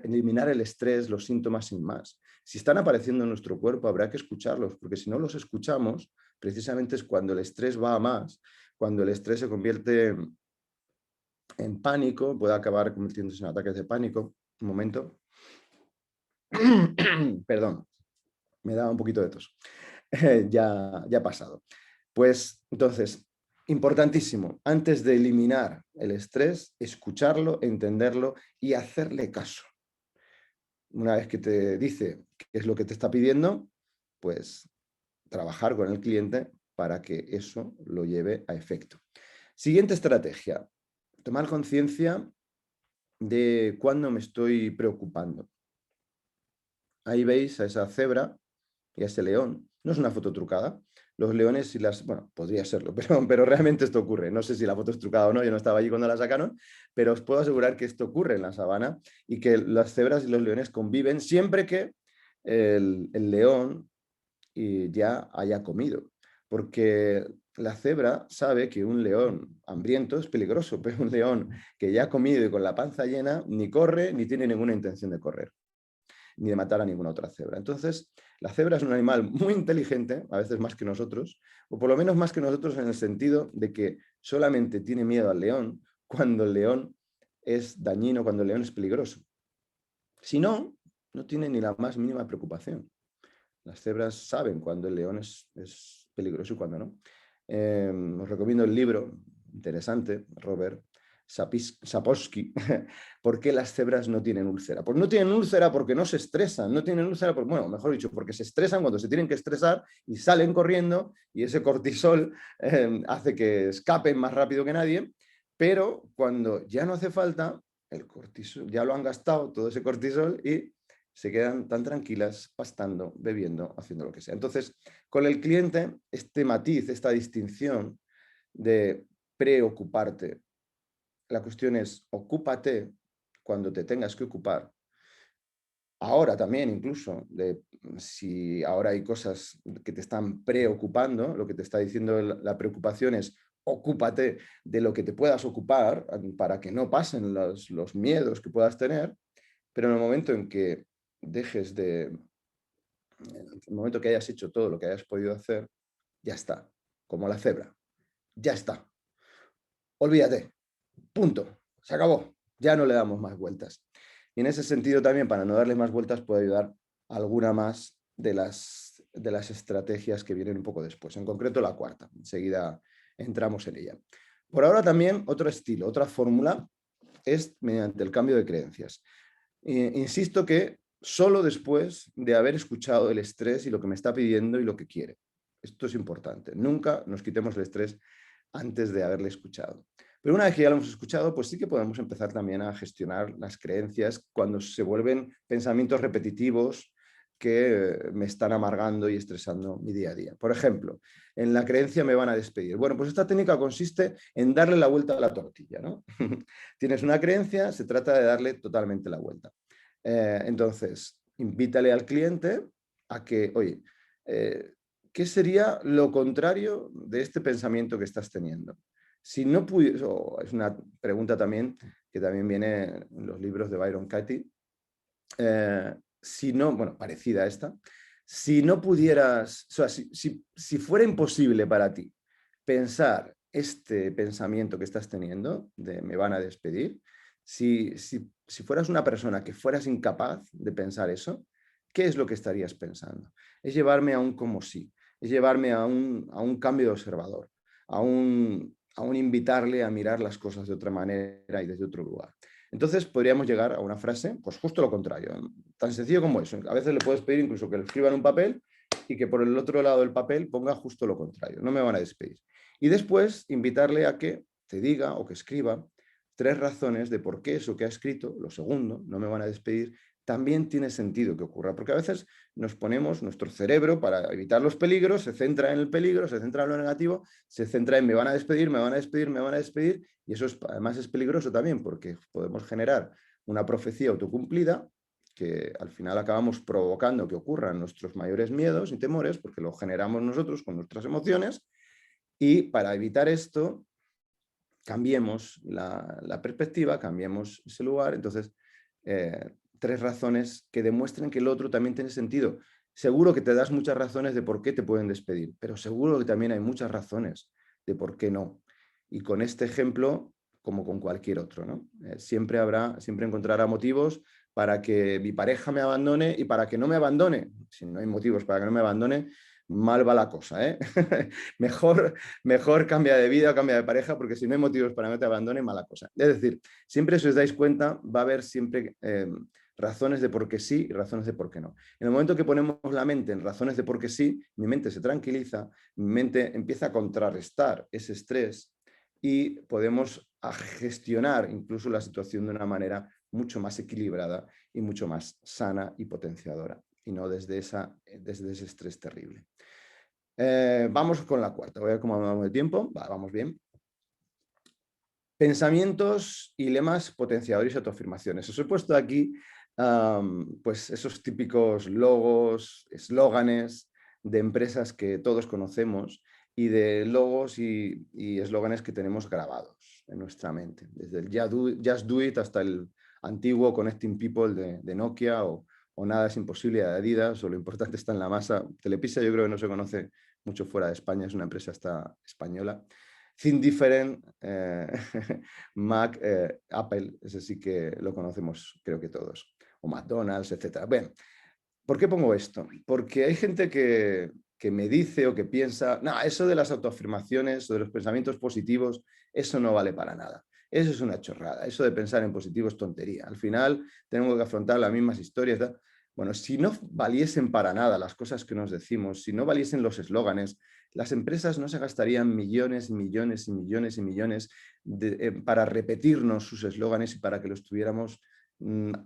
eliminar el estrés, los síntomas sin más. Si están apareciendo en nuestro cuerpo, habrá que escucharlos, porque si no los escuchamos, precisamente es cuando el estrés va a más, cuando el estrés se convierte en pánico, puede acabar convirtiéndose en ataques de pánico. Un momento. Perdón, me daba un poquito de tos. Ya ha pasado. Pues entonces, importantísimo, antes de eliminar el estrés, escucharlo, entenderlo y hacerle caso. Una vez que te dice qué es lo que te está pidiendo, pues trabajar con el cliente para que eso lo lleve a efecto. Siguiente estrategia, tomar conciencia de cuándo me estoy preocupando. Ahí veis a esa cebra y a ese león. No es una foto trucada. Los leones y las... Bueno, podría serlo, pero realmente esto ocurre. No sé si la foto es trucada o no, yo no estaba allí cuando la sacaron, pero os puedo asegurar que esto ocurre en la sabana y que las cebras y los leones conviven siempre que el león ya haya comido. Porque la cebra sabe que un león hambriento es peligroso, pero un león que ya ha comido y con la panza llena ni corre ni tiene ninguna intención de correr, ni de matar a ninguna otra cebra. Entonces, la cebra es un animal muy inteligente, a veces más que nosotros, o por lo menos más que nosotros en el sentido de que solamente tiene miedo al león cuando el león es dañino, cuando el león es peligroso. Si no, no tiene ni la más mínima preocupación. Las cebras saben cuando el león es peligroso y cuando no. Os recomiendo el libro, interesante, Robert Sapolsky, ¿por qué las cebras no tienen úlcera? Pues no tienen úlcera porque no se estresan, no tienen úlcera, bueno, mejor dicho, porque se estresan cuando se tienen que estresar y salen corriendo y ese cortisol hace que escapen más rápido que nadie, pero cuando ya no hace falta, el cortisol, ya lo han gastado todo ese cortisol y se quedan tan tranquilas, pastando, bebiendo, haciendo lo que sea. Entonces, con el cliente, este matiz, esta distinción de preocuparte, la cuestión es ocúpate cuando te tengas que ocupar. Ahora también incluso, si ahora hay cosas que te están preocupando, lo que te está diciendo la preocupación es ocúpate de lo que te puedas ocupar para que no pasen los miedos que puedas tener, pero en el momento en que dejes en el momento que hayas hecho todo lo que hayas podido hacer, ya está, como la cebra, ya está. Olvídate, punto, se acabó, ya no le damos más vueltas. Y en ese sentido también, para no darle más vueltas, puede ayudar alguna más de las estrategias que vienen un poco después, en concreto la cuarta, enseguida entramos en ella. Por ahora también otro estilo, otra fórmula es mediante el cambio de creencias. Insisto que solo después de haber escuchado el estrés y lo que me está pidiendo y lo que quiere. Esto es importante. Nunca nos quitemos el estrés antes de haberle escuchado. Pero una vez que ya lo hemos escuchado, pues sí que podemos empezar también a gestionar las creencias cuando se vuelven pensamientos repetitivos que me están amargando y estresando mi día a día. Por ejemplo, en la creencia me van a despedir. Bueno, pues esta técnica consiste en darle la vuelta a la tortilla, ¿no? Tienes una creencia, se trata de darle totalmente la vuelta. Entonces, invítale al cliente a que, oye, ¿qué sería lo contrario de este pensamiento que estás teniendo? Si no pudieras, es una pregunta también que también viene en los libros de Byron Katie, si no, bueno, parecida a esta, si no pudieras, o sea, si fuera imposible para ti pensar este pensamiento que estás teniendo de me van a despedir, si fueras una persona que fueras incapaz de pensar eso, ¿qué es lo que estarías pensando? Es llevarme a un como sí, es llevarme a un cambio de observador, a un invitarle a mirar las cosas de otra manera y desde otro lugar. Entonces podríamos llegar a una frase, pues justo lo contrario, tan sencillo como eso. A veces le puedes pedir incluso que lo escriba en un papel y que por el otro lado del papel ponga justo lo contrario, no me van a despedir. Y después invitarle a que te diga o que escriba 3 razones de por qué eso que ha escrito, lo segundo, no me van a despedir, también tiene sentido que ocurra, porque a veces nos ponemos, nuestro cerebro, para evitar los peligros, se centra en el peligro, se centra en lo negativo, se centra en me van a despedir, me van a despedir, me van a despedir, y eso además es peligroso también, porque podemos generar una profecía autocumplida, que al final acabamos provocando que ocurran nuestros mayores miedos y temores, porque lo generamos nosotros con nuestras emociones, y para evitar esto, cambiemos la perspectiva, cambiemos ese lugar, entonces 3 razones que demuestren que el otro también tiene sentido. Seguro que te das muchas razones de por qué te pueden despedir, pero seguro que también hay muchas razones de por qué no. Y con este ejemplo, como con cualquier otro, ¿no? Siempre encontrará motivos para que mi pareja me abandone y para que no me abandone. Si no hay motivos para que no me abandone, mal va la cosa, ¿eh? mejor cambia de vida o cambia de pareja, porque si no hay motivos para que no te abandone, mala cosa. Es decir, siempre si os dais cuenta, va a haber siempre razones de por qué sí y razones de por qué no. En el momento que ponemos la mente en razones de por qué sí, mi mente se tranquiliza, mi mente empieza a contrarrestar ese estrés y podemos gestionar incluso la situación de una manera mucho más equilibrada y mucho más sana y potenciadora, y no desde ese estrés terrible. Vamos con la cuarta, voy a ver cómo vamos de tiempo. Vamos bien. Pensamientos y lemas potenciadores y autoafirmaciones. Os he puesto aquí pues esos típicos logos, eslóganes de empresas que todos conocemos y de logos y eslóganes que tenemos grabados en nuestra mente, desde el Just Do It hasta el antiguo Connecting People de Nokia o Nada es imposible de Adidas, o Lo importante está en la masa. Telepisa yo creo que no se conoce mucho fuera de España, es una empresa española. Think Different, Mac, Apple, ese sí que lo conocemos creo que todos, o McDonald's, etc. Bueno, ¿por qué pongo esto? Porque hay gente que me dice o que piensa, no, eso de las autoafirmaciones o de los pensamientos positivos, eso no vale para nada. Eso es una chorrada, eso de pensar en positivo es tontería. Al final tenemos que afrontar las mismas historias. Bueno, si no valiesen para nada las cosas que nos decimos, si no valiesen los eslóganes, las empresas no se gastarían millones y millones y millones y millones para repetirnos sus eslóganes y para que los tuviéramos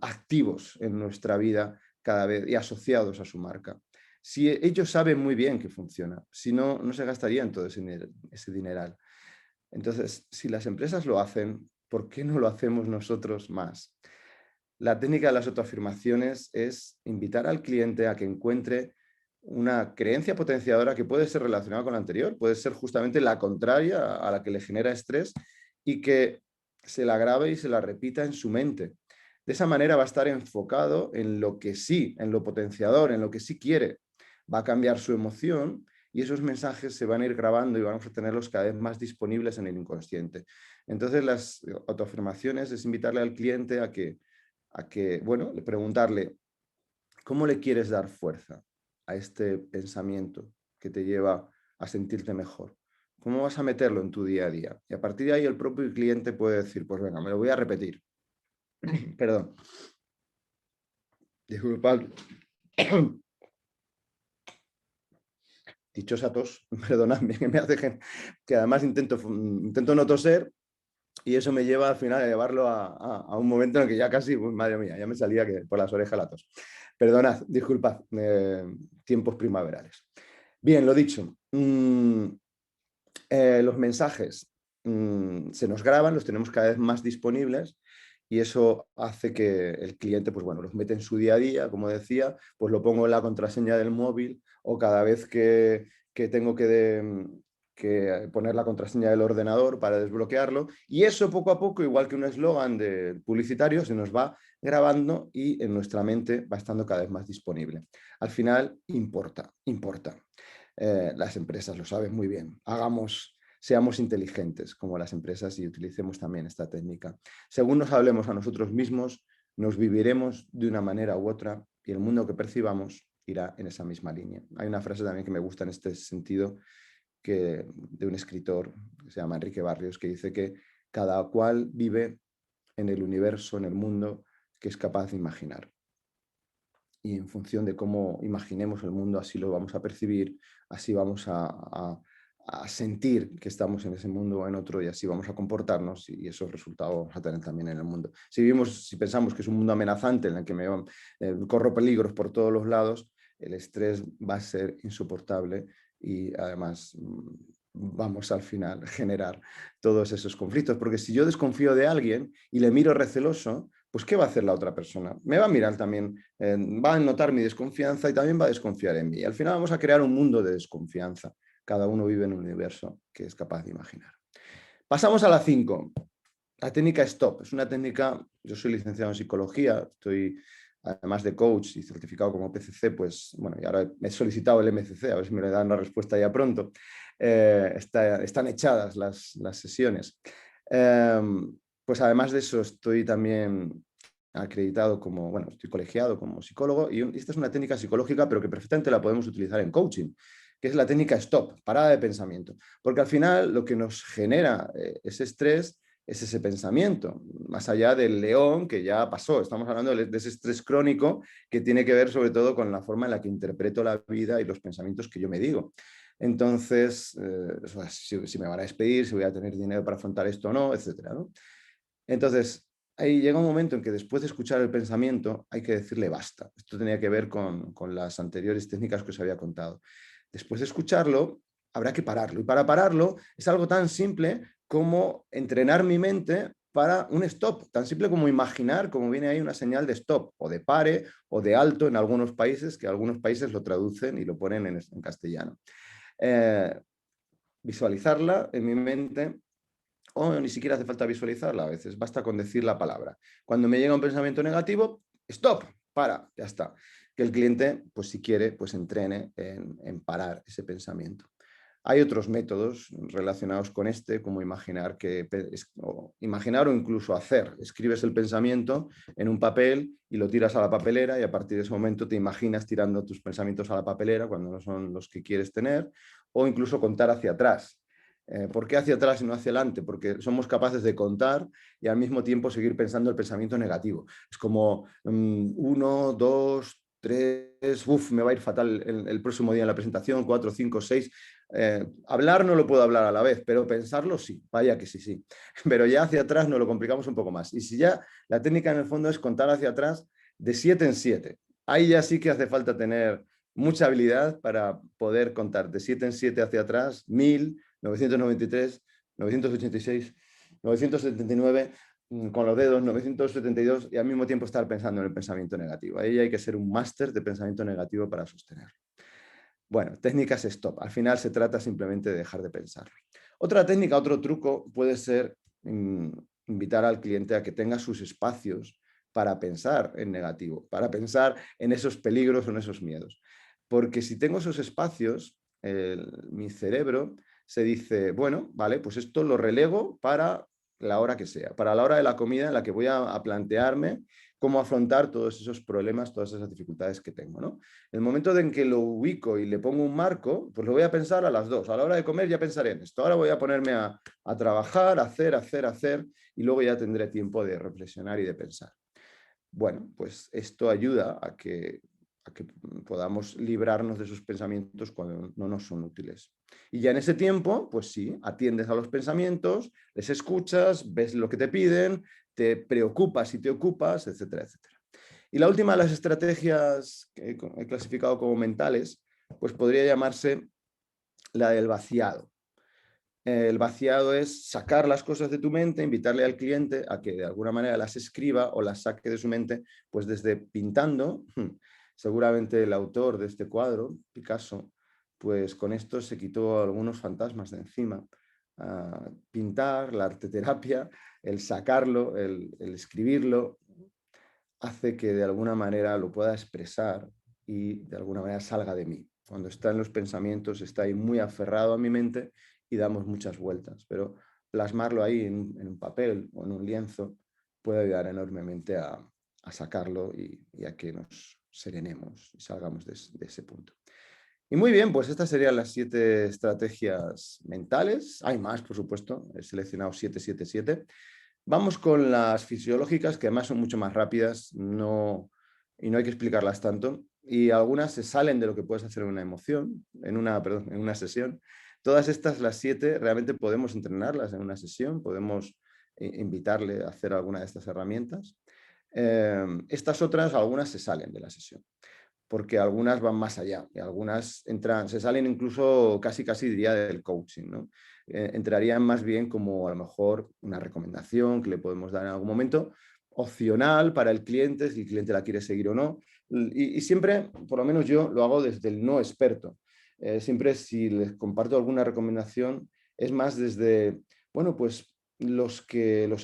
activos en nuestra vida cada vez y asociados a su marca. Si ellos saben muy bien que funciona, si no, no se gastarían todo ese dineral. Entonces, si las empresas lo hacen, ¿por qué no lo hacemos nosotros más? La técnica de las autoafirmaciones es invitar al cliente a que encuentre una creencia potenciadora que puede ser relacionada con la anterior, puede ser justamente la contraria a la que le genera estrés y que se la grabe y se la repita en su mente. De esa manera va a estar enfocado en lo que sí, en lo potenciador, en lo que sí quiere. Va a cambiar su emoción y esos mensajes se van a ir grabando y vamos a tenerlos cada vez más disponibles en el inconsciente. Entonces, las autoafirmaciones es invitarle al cliente a que bueno, preguntarle, ¿cómo le quieres dar fuerza a este pensamiento que te lleva a sentirte mejor? ¿Cómo vas a meterlo en tu día a día? Y a partir de ahí el propio cliente puede decir, pues venga, me lo voy a repetir. Perdón. Disculpad. Dichosa tos, perdonadme, que me hace que además intento no toser y eso me lleva al final a llevarlo a un momento en el que ya casi, pues, madre mía, ya me salía que por las orejas la tos. Perdonad, disculpad, tiempos primaverales. Bien, lo dicho, los mensajes se nos graban, los tenemos cada vez más disponibles y eso hace que el cliente, pues bueno, los mete en su día a día, como decía, pues lo pongo en la contraseña del móvil o cada vez que tengo que poner la contraseña del ordenador para desbloquearlo, y eso poco a poco, igual que un eslogan de publicitario, se nos va grabando y en nuestra mente va estando cada vez más disponible. Al final importa. Las empresas lo saben muy bien. Seamos inteligentes como las empresas y utilicemos también esta técnica. Según nos hablemos a nosotros mismos, nos viviremos de una manera u otra y el mundo que percibamos irá en esa misma línea. Hay una frase también que me gusta en este sentido, de un escritor que se llama Enrique Barrios, que dice que cada cual vive en el universo, en el mundo, que es capaz de imaginar. Y en función de cómo imaginemos el mundo, así lo vamos a percibir, así vamos a sentir que estamos en ese mundo o en otro, y así vamos a comportarnos, y esos resultados vamos a tener también en el mundo. Si pensamos que es un mundo amenazante en el que corro peligros por todos los lados, el estrés va a ser insoportable y además vamos al final a generar todos esos conflictos, porque si yo desconfío de alguien y le miro receloso, pues ¿qué va a hacer la otra persona? Me va a mirar también, va a notar mi desconfianza y también va a desconfiar en mí. Y al final vamos a crear un mundo de desconfianza. Cada uno vive en un universo que es capaz de imaginar. Pasamos a la 5. La técnica STOP. Es una técnica, yo soy licenciado en psicología, estoy además de coach y certificado como PCC, pues bueno, y ahora he solicitado el MCC, a ver si me le dan una respuesta ya pronto. Están echadas las sesiones. Pues además de eso estoy también acreditado como, bueno, estoy colegiado como psicólogo, y esta es una técnica psicológica, pero que perfectamente la podemos utilizar en coaching, que es la técnica STOP, parada de pensamiento. Porque al final lo que nos genera ese estrés es ese pensamiento, más allá del león que ya pasó. Estamos hablando de ese estrés crónico que tiene que ver sobre todo con la forma en la que interpreto la vida y los pensamientos que yo me digo. Entonces, si me van a despedir, si voy a tener dinero para afrontar esto o no, etcétera, ¿no? Entonces, ahí llega un momento en que después de escuchar el pensamiento hay que decirle basta. Esto tenía que ver con las anteriores técnicas que os había contado. Después de escucharlo, habrá que pararlo. Y para pararlo es algo tan simple como entrenar mi mente para un stop, tan simple como imaginar, como viene ahí una señal de stop, o de pare, o de alto en algunos países, que algunos países lo traducen y lo ponen en castellano. Visualizarla en mi mente, o ni siquiera hace falta visualizarla a veces, basta con decir la palabra. Cuando me llega un pensamiento negativo, stop, para, ya está. Que el cliente, pues si quiere, pues entrene en parar ese pensamiento. Hay otros métodos relacionados con este, como imaginar o incluso hacer. Escribes el pensamiento en un papel y lo tiras a la papelera, y a partir de ese momento te imaginas tirando tus pensamientos a la papelera cuando no son los que quieres tener, o incluso contar hacia atrás. ¿Por qué hacia atrás y no hacia adelante? Porque somos capaces de contar y al mismo tiempo seguir pensando el pensamiento negativo. Es como 1, 2, 3, me va a ir fatal el próximo día en la presentación, 4, 5, 6. Hablar no lo puedo hablar a la vez, pero pensarlo sí, vaya que sí, sí. Pero ya hacia atrás nos lo complicamos un poco más. Y si ya la técnica en el fondo es contar hacia atrás de 7 en 7, ahí ya sí que hace falta tener mucha habilidad para poder contar de 7 en 7 hacia atrás, 1000, 993, 986, 979, con los dedos, 972, y al mismo tiempo estar pensando en el pensamiento negativo. Ahí hay que ser un máster de pensamiento negativo para sostenerlo. Bueno, técnicas stop. Al final se trata simplemente de dejar de pensarlo. Otra técnica, otro truco puede ser invitar al cliente a que tenga sus espacios para pensar en negativo, para pensar en esos peligros o en esos miedos. Porque si tengo esos espacios, mi cerebro se dice, bueno, vale, pues esto lo relego para la hora que sea, para la hora de la comida en la que voy a plantearme cómo afrontar todos esos problemas, todas esas dificultades que tengo, ¿no? En el momento en que lo ubico y le pongo un marco, pues lo voy a pensar a las 2. A la hora de comer ya pensaré en esto. Ahora voy a ponerme a trabajar, hacer, y luego ya tendré tiempo de reflexionar y de pensar. Bueno, pues esto ayuda a que podamos librarnos de esos pensamientos cuando no nos son útiles. Y ya en ese tiempo, pues sí, atiendes a los pensamientos, les escuchas, ves lo que te piden, te preocupas y te ocupas, etcétera, etcétera. Y la última de las estrategias que he clasificado como mentales, pues podría llamarse la del vaciado. El vaciado es sacar las cosas de tu mente, invitarle al cliente a que de alguna manera las escriba o las saque de su mente, pues desde pintando. Seguramente el autor de este cuadro, Picasso, pues con esto se quitó algunos fantasmas de encima. Pintar, la arteterapia, el sacarlo, el escribirlo, hace que de alguna manera lo pueda expresar y de alguna manera salga de mí. Cuando está en los pensamientos, está ahí muy aferrado a mi mente y damos muchas vueltas, pero plasmarlo ahí en un papel o en un lienzo puede ayudar enormemente a sacarlo y a que nos serenemos y salgamos de ese punto. Y muy bien, pues estas serían las 7 estrategias mentales. Hay más, por supuesto, he seleccionado 7, 7, 7. Vamos con las fisiológicas, que además son mucho más rápidas y no hay que explicarlas tanto. Y algunas se salen de lo que puedes hacer en una emoción, en una sesión. Todas estas, las 7, realmente podemos entrenarlas en una sesión, podemos invitarle a hacer alguna de estas herramientas. Estas otras, algunas se salen de la sesión, porque algunas van más allá y algunas se salen incluso casi diría del coaching, ¿no? Entrarían más bien como a lo mejor una recomendación que le podemos dar en algún momento, opcional para el cliente, si el cliente la quiere seguir o no. Y siempre, por lo menos yo, lo hago desde el no experto. Siempre si les comparto alguna recomendación, es más desde, bueno, pues los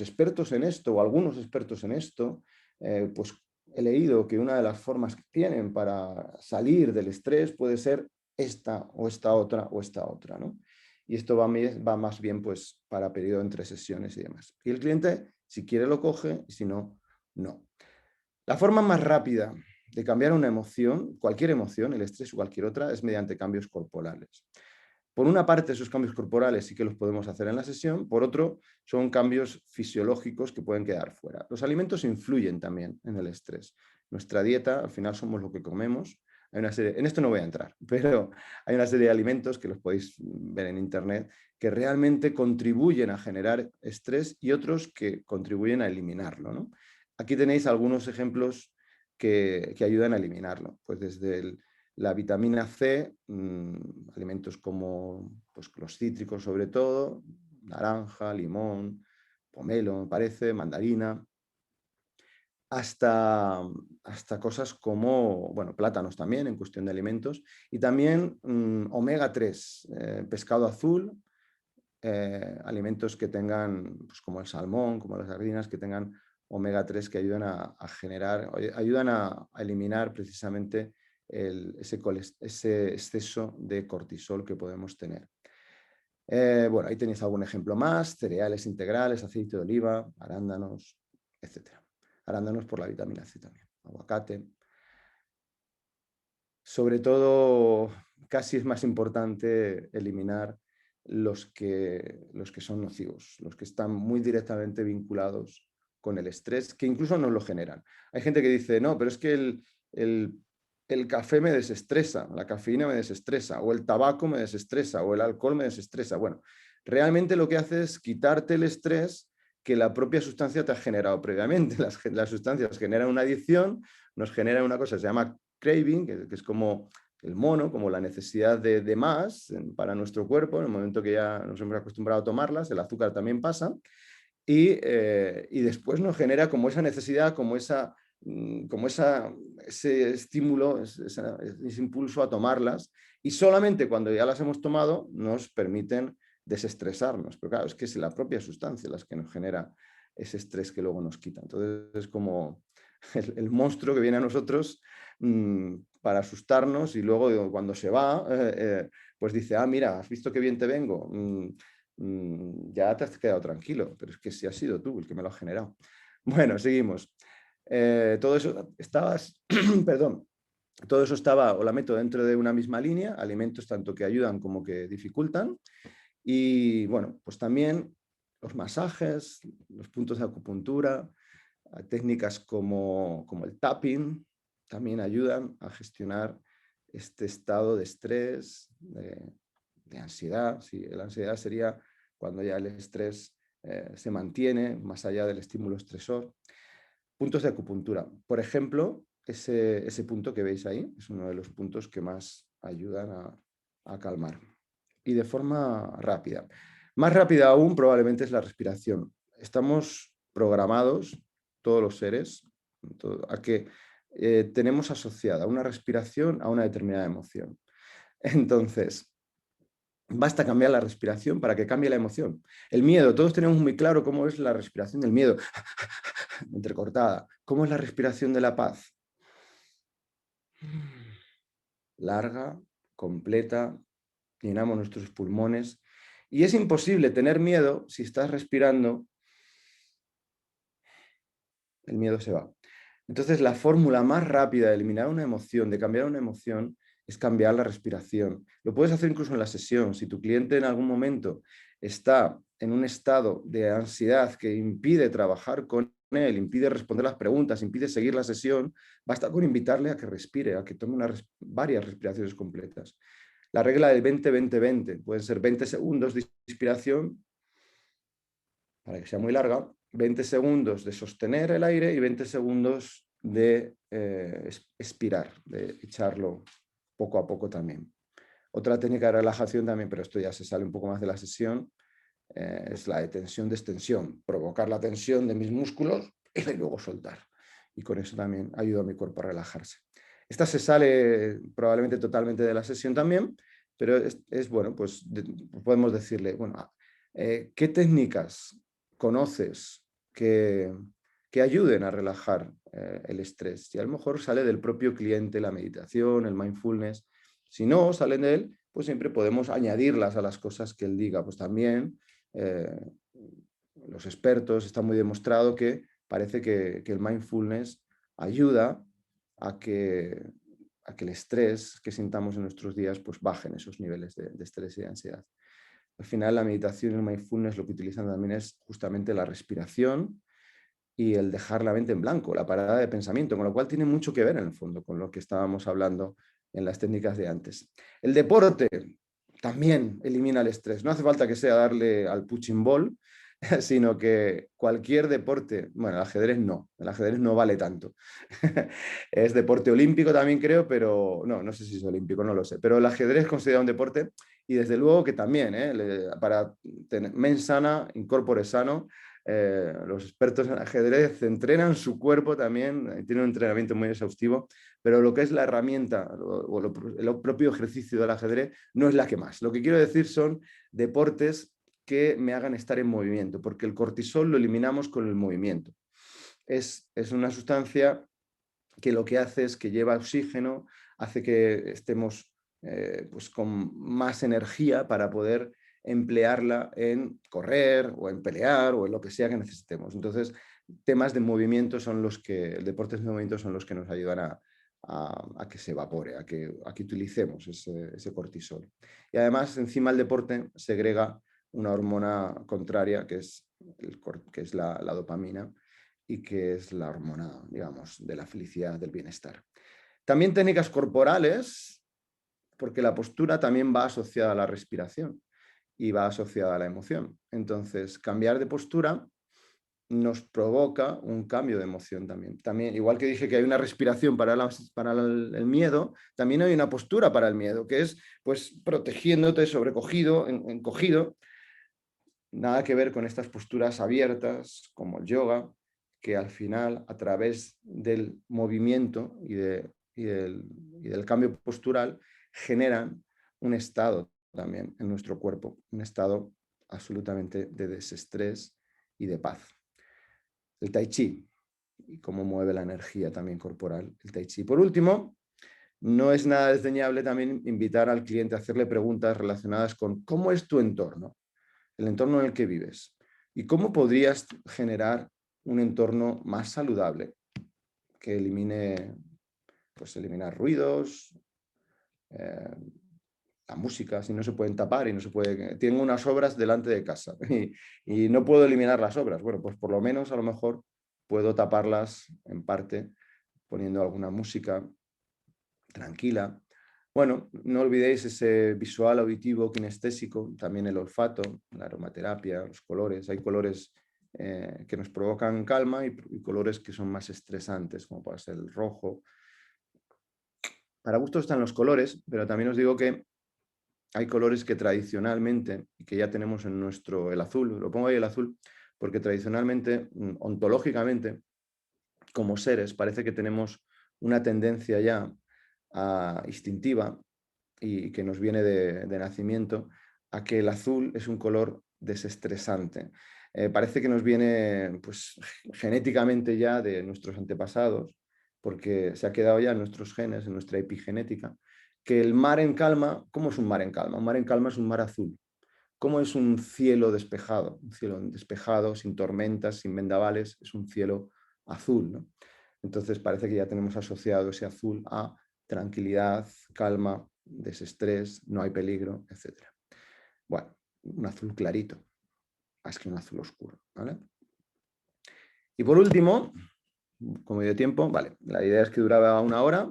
expertos en esto o algunos expertos en esto, pues he leído que una de las formas que tienen para salir del estrés puede ser esta o esta otra o esta otra, ¿no? Y esto va más bien pues para periodo entre sesiones y demás. Y el cliente, si quiere, lo coge y si no, no. La forma más rápida de cambiar una emoción, cualquier emoción, el estrés o cualquier otra, es mediante cambios corporales. Por una parte, esos cambios corporales sí que los podemos hacer en la sesión, por otro, son cambios fisiológicos que pueden quedar fuera. Los alimentos influyen también en el estrés. Nuestra dieta, al final somos lo que comemos. Hay una serie, en esto no voy a entrar, pero hay una serie de alimentos que los podéis ver en internet que realmente contribuyen a generar estrés y otros que contribuyen a eliminarlo, ¿no? Aquí tenéis algunos ejemplos que ayudan a eliminarlo, pues desde la vitamina C, alimentos como pues, los cítricos sobre todo, naranja, limón, pomelo, me parece, mandarina, hasta cosas como, bueno, plátanos también en cuestión de alimentos, y también omega 3, pescado azul, alimentos que tengan, pues como el salmón, como las sardinas, que tengan omega 3 que ayudan a generar, ayudan a eliminar precisamente ese exceso de cortisol que podemos tener. Bueno, ahí tenéis algún ejemplo más, cereales integrales, aceite de oliva, arándanos, etc. Arándanos por la vitamina C también, aguacate. Sobre todo, casi es más importante eliminar los que son nocivos, los que están muy directamente vinculados con el estrés, que incluso nos lo generan. Hay gente que dice, no, pero es que el café me desestresa, la cafeína me desestresa, o el tabaco me desestresa, o el alcohol me desestresa. Bueno, realmente lo que hace es quitarte el estrés que la propia sustancia te ha generado previamente. Las sustancias generan una adicción, nos generan una cosa que se llama craving, que es como el mono, como la necesidad de más para nuestro cuerpo, en el momento que ya nos hemos acostumbrado a tomarlas, el azúcar también pasa, y después nos genera como esa necesidad, como ese estímulo, ese impulso a tomarlas, y solamente cuando ya las hemos tomado nos permiten desestresarnos, pero claro, es que es la propia sustancia las que nos genera ese estrés que luego nos quita. Entonces es como el monstruo que viene a nosotros para asustarnos y luego cuando se va, pues dice, ah, mira, has visto qué bien te vengo, ya te has quedado tranquilo, pero es que si has sido tú el que me lo has generado. Bueno, seguimos. Todo eso perdón, todo eso estaba, o la meto dentro de una misma línea, alimentos tanto que ayudan como que dificultan. Y bueno, pues también los masajes, los puntos de acupuntura, técnicas como el tapping, también ayudan a gestionar este estado de estrés, de ansiedad. Sí, la ansiedad sería cuando ya el estrés se mantiene más allá del estímulo estresor. Puntos de acupuntura. Por ejemplo, ese punto que veis ahí es uno de los puntos que más ayudan a calmar. Y de forma rápida. Más rápida aún probablemente es la respiración. Estamos programados, todos los seres, a que tenemos asociada una respiración a una determinada emoción. Entonces, basta cambiar la respiración para que cambie la emoción. El miedo, todos tenemos muy claro cómo es la respiración del miedo, entrecortada. ¿Cómo es la respiración de la paz? Larga, completa, llenamos nuestros pulmones. Y es imposible tener miedo si estás respirando, el miedo se va. Entonces, la fórmula más rápida de eliminar una emoción, de cambiar una emoción, es cambiar la respiración. Lo puedes hacer incluso en la sesión. Si tu cliente en algún momento está en un estado de ansiedad que impide trabajar con él, impide responder las preguntas, impide seguir la sesión, basta con invitarle a que respire, a que tome varias respiraciones completas. La regla del 20-20-20, pueden ser 20 segundos de inspiración, para que sea muy larga, 20 segundos de sostener el aire y 20 segundos de expirar, de echarlo poco a poco también. Otra técnica de relajación también, pero esto ya se sale un poco más de la sesión, es la de tensión-destensión, provocar la tensión de mis músculos y luego soltar. Y con eso también ayuda a mi cuerpo a relajarse. Esta se sale probablemente totalmente de la sesión también, pero es bueno, pues podemos decirle, bueno, ¿qué técnicas conoces que ayuden a relajar el estrés? Y a lo mejor sale del propio cliente la meditación, el mindfulness. Si no salen de él, pues siempre podemos añadirlas a las cosas que él diga. Pues también los expertos está muy demostrado que parece que el mindfulness ayuda a que el estrés que sintamos en nuestros días pues bajen esos niveles de estrés y de ansiedad. Al final la meditación y el mindfulness lo que utilizan también es justamente la respiración y el dejar la mente en blanco, la parada de pensamiento, con lo cual tiene mucho que ver en el fondo con lo que estábamos hablando en las técnicas de antes. El deporte también elimina el estrés. No hace falta que sea darle al punching ball, sino que cualquier deporte, bueno, el ajedrez no vale tanto. Es deporte olímpico también creo, pero no sé si es olímpico, no lo sé. Pero el ajedrez es considerado un deporte y desde luego que también, para tener mens sana, incorpore sano, los expertos en ajedrez entrenan su cuerpo también, tienen un entrenamiento muy exhaustivo, pero lo que es la herramienta o el propio ejercicio del ajedrez no es la que más. Lo que quiero decir son deportes que me hagan estar en movimiento, porque el cortisol lo eliminamos con el movimiento. Es una sustancia que lo que hace es que lleva oxígeno, hace que estemos pues con más energía para poder emplearla en correr o en pelear o en lo que sea que necesitemos. Entonces, temas de movimiento son los que, deportes de movimiento son los que nos ayudan a que se evapore, a que utilicemos ese cortisol. Y además, encima el deporte segrega una hormona contraria que es la dopamina y que es la hormona, digamos, de la felicidad, del bienestar. También técnicas corporales, porque la postura también va asociada a la respiración y va asociada a la emoción. Entonces, cambiar de postura nos provoca un cambio de emoción también. También, igual que dije que hay una respiración para el miedo, también hay una postura para el miedo, que es pues protegiéndote, sobrecogido, encogido. Nada que ver con estas posturas abiertas como el yoga, que al final, a través del movimiento y del cambio postural, generan un estado también en nuestro cuerpo, un estado absolutamente de desestrés y de paz. El tai chi, y cómo mueve la energía también corporal, el tai chi. Por último, no es nada desdeñable también invitar al cliente a hacerle preguntas relacionadas con cómo es tu entorno, el entorno en el que vives, y cómo podrías generar un entorno más saludable, que eliminar ruidos, la música, si no se pueden tapar y no se puede... Tengo unas obras delante de casa y no puedo eliminar las obras. Bueno, pues por lo menos a lo mejor puedo taparlas en parte poniendo alguna música tranquila. Bueno, no olvidéis ese visual, auditivo, kinestésico, también el olfato, la aromaterapia, los colores. Hay colores que nos provocan calma y colores que son más estresantes, como puede ser el rojo. Para gusto están los colores, pero también os digo que hay colores que tradicionalmente, y que ya tenemos en el azul, lo pongo ahí el azul, porque tradicionalmente, ontológicamente, como seres, parece que tenemos una tendencia ya instintiva y que nos viene de nacimiento, a que el azul es un color desestresante. Parece que nos viene pues, genéticamente ya de nuestros antepasados, porque se ha quedado ya en nuestros genes, en nuestra epigenética, que el mar en calma, ¿cómo es un mar en calma? Un mar en calma es un mar azul. ¿Cómo es un cielo despejado? Un cielo despejado, sin tormentas, sin vendavales, es un cielo azul, ¿no? Entonces parece que ya tenemos asociado ese azul a tranquilidad, calma, desestrés, no hay peligro, etc. Bueno, un azul clarito, más que un azul oscuro, ¿vale? Y por último, como dio tiempo, vale, la idea es que duraba 1 hora,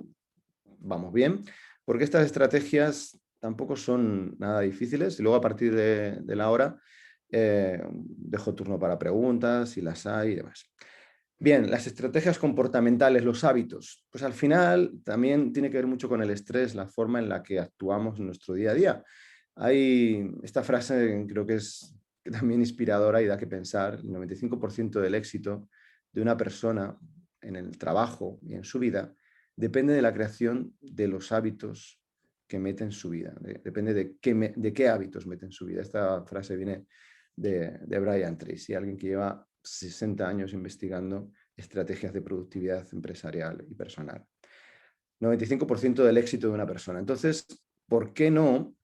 vamos bien, porque estas estrategias tampoco son nada difíciles y luego a partir de la hora dejo turno para preguntas, si las hay y demás. Bien, las estrategias comportamentales, los hábitos, pues al final también tiene que ver mucho con el estrés, la forma en la que actuamos en nuestro día a día. Hay esta frase, creo que es también inspiradora y da que pensar: el 95% del éxito de una persona en el trabajo y en su vida depende de la creación de los hábitos que mete en su vida, depende de qué hábitos mete en su vida. Esta frase viene de Brian Tracy, alguien que lleva 60 años investigando estrategias de productividad empresarial y personal. 95% del éxito de una persona. Entonces, ¿por qué no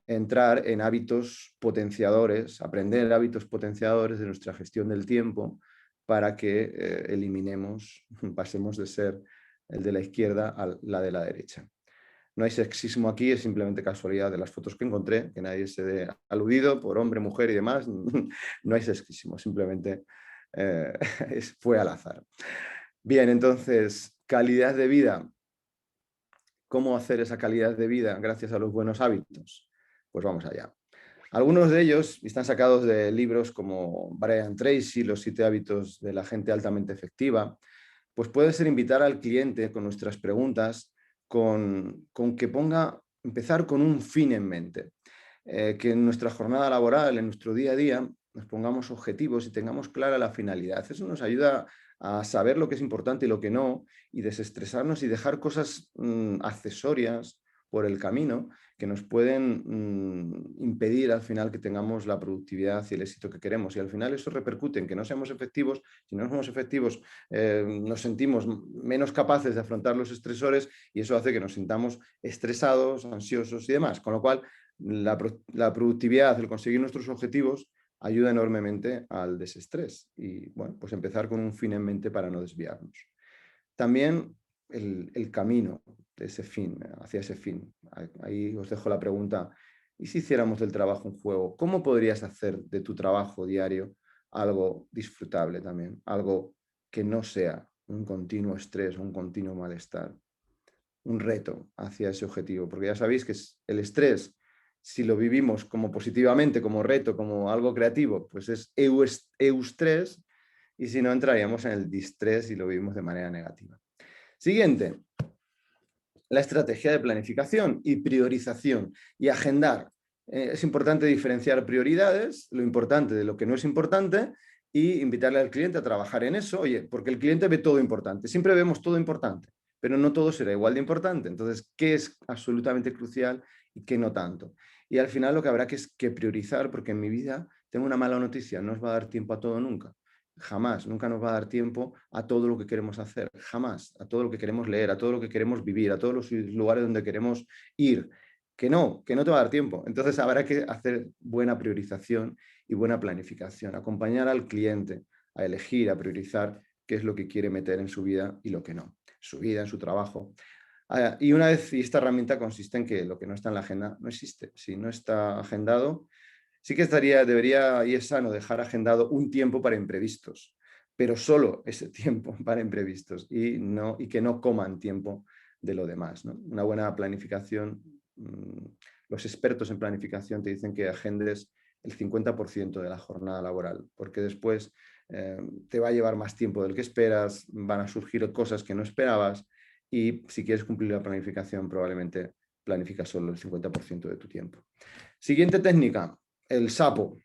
entrar en hábitos potenciadores, aprender hábitos potenciadores de nuestra gestión del tiempo para que eliminemos, pasemos de ser el de la izquierda a la de la derecha? No hay sexismo aquí, es simplemente casualidad de las fotos que encontré, que nadie se dé aludido por hombre, mujer y demás. No hay sexismo, simplemente fue al azar. Bien, entonces, calidad de vida. ¿Cómo hacer esa calidad de vida gracias a los buenos hábitos? Pues vamos allá. Algunos de ellos están sacados de libros como Brian Tracy, Los 7 hábitos de la gente altamente efectiva. Pues puede ser invitar al cliente con nuestras preguntas, con que empezar con un fin en mente. Que en nuestra jornada laboral, en nuestro día a día, nos pongamos objetivos y tengamos clara la finalidad. Eso nos ayuda a saber lo que es importante y lo que no, y desestresarnos y dejar cosas accesorias por el camino que nos pueden impedir al final que tengamos la productividad y el éxito que queremos. Y al final eso repercute en que no seamos efectivos. Si no somos efectivos, nos sentimos menos capaces de afrontar los estresores y eso hace que nos sintamos estresados, ansiosos y demás. Con lo cual, la productividad, el conseguir nuestros objetivos, ayuda enormemente al desestrés y, bueno, pues empezar con un fin en mente para no desviarnos. También el camino de ese fin, hacia ese fin. Ahí os dejo la pregunta: ¿y si hiciéramos del trabajo un juego? ¿Cómo podrías hacer de tu trabajo diario algo disfrutable también? Algo que no sea un continuo estrés o un continuo malestar. Un reto hacia ese objetivo, porque ya sabéis que el estrés, si lo vivimos como positivamente, como reto, como algo creativo, pues es eustrés, y si no, entraríamos en el distrés y lo vivimos de manera negativa. Siguiente, la estrategia de planificación y priorización y agendar. Es importante diferenciar prioridades, lo importante de lo que no es importante, y invitarle al cliente a trabajar en eso. Oye, porque el cliente ve todo importante, siempre vemos todo importante, pero no todo será igual de importante. Entonces, ¿qué es absolutamente crucial y qué no tanto? Y al final lo que habrá que priorizar, porque en mi vida tengo una mala noticia: no os va a dar tiempo a todo nunca. Jamás, nunca nos va a dar tiempo a todo lo que queremos hacer, jamás, a todo lo que queremos leer, a todo lo que queremos vivir, a todos los lugares donde queremos ir. Que no te va a dar tiempo. Entonces habrá que hacer buena priorización y buena planificación, acompañar al cliente a elegir, a priorizar qué es lo que quiere meter en su vida y lo que no, su vida, en su trabajo. Y esta herramienta consiste en que lo que no está en la agenda no existe. Si no está agendado, sí que debería y es sano dejar agendado un tiempo para imprevistos, pero solo ese tiempo para imprevistos y que no coman tiempo de lo demás, ¿no? Una buena planificación, los expertos en planificación te dicen que agendes el 50% de la jornada laboral, porque después te va a llevar más tiempo del que esperas, van a surgir cosas que no esperabas, y si quieres cumplir la planificación, probablemente planificas solo el 50% de tu tiempo. Siguiente técnica: el sapo.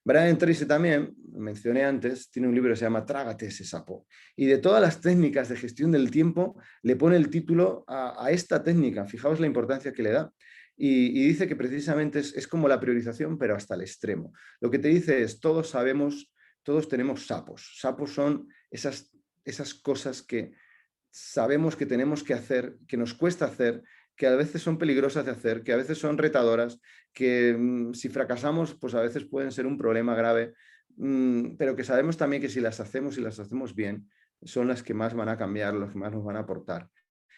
Brian Tracy, también mencioné antes, tiene un libro que se llama Trágate ese sapo. Y de todas las técnicas de gestión del tiempo, le pone el título a esta técnica. Fijaos la importancia que le da. Y dice que precisamente es como la priorización, pero hasta el extremo. Lo que te dice es: todos tenemos sapos. Sapos son esas cosas que sabemos que tenemos que hacer, que nos cuesta hacer, que a veces son peligrosas de hacer, que a veces son retadoras, que si fracasamos, pues a veces pueden ser un problema grave, pero que sabemos también que si las hacemos y las hacemos bien, son las que más van a cambiar, las que más nos van a aportar.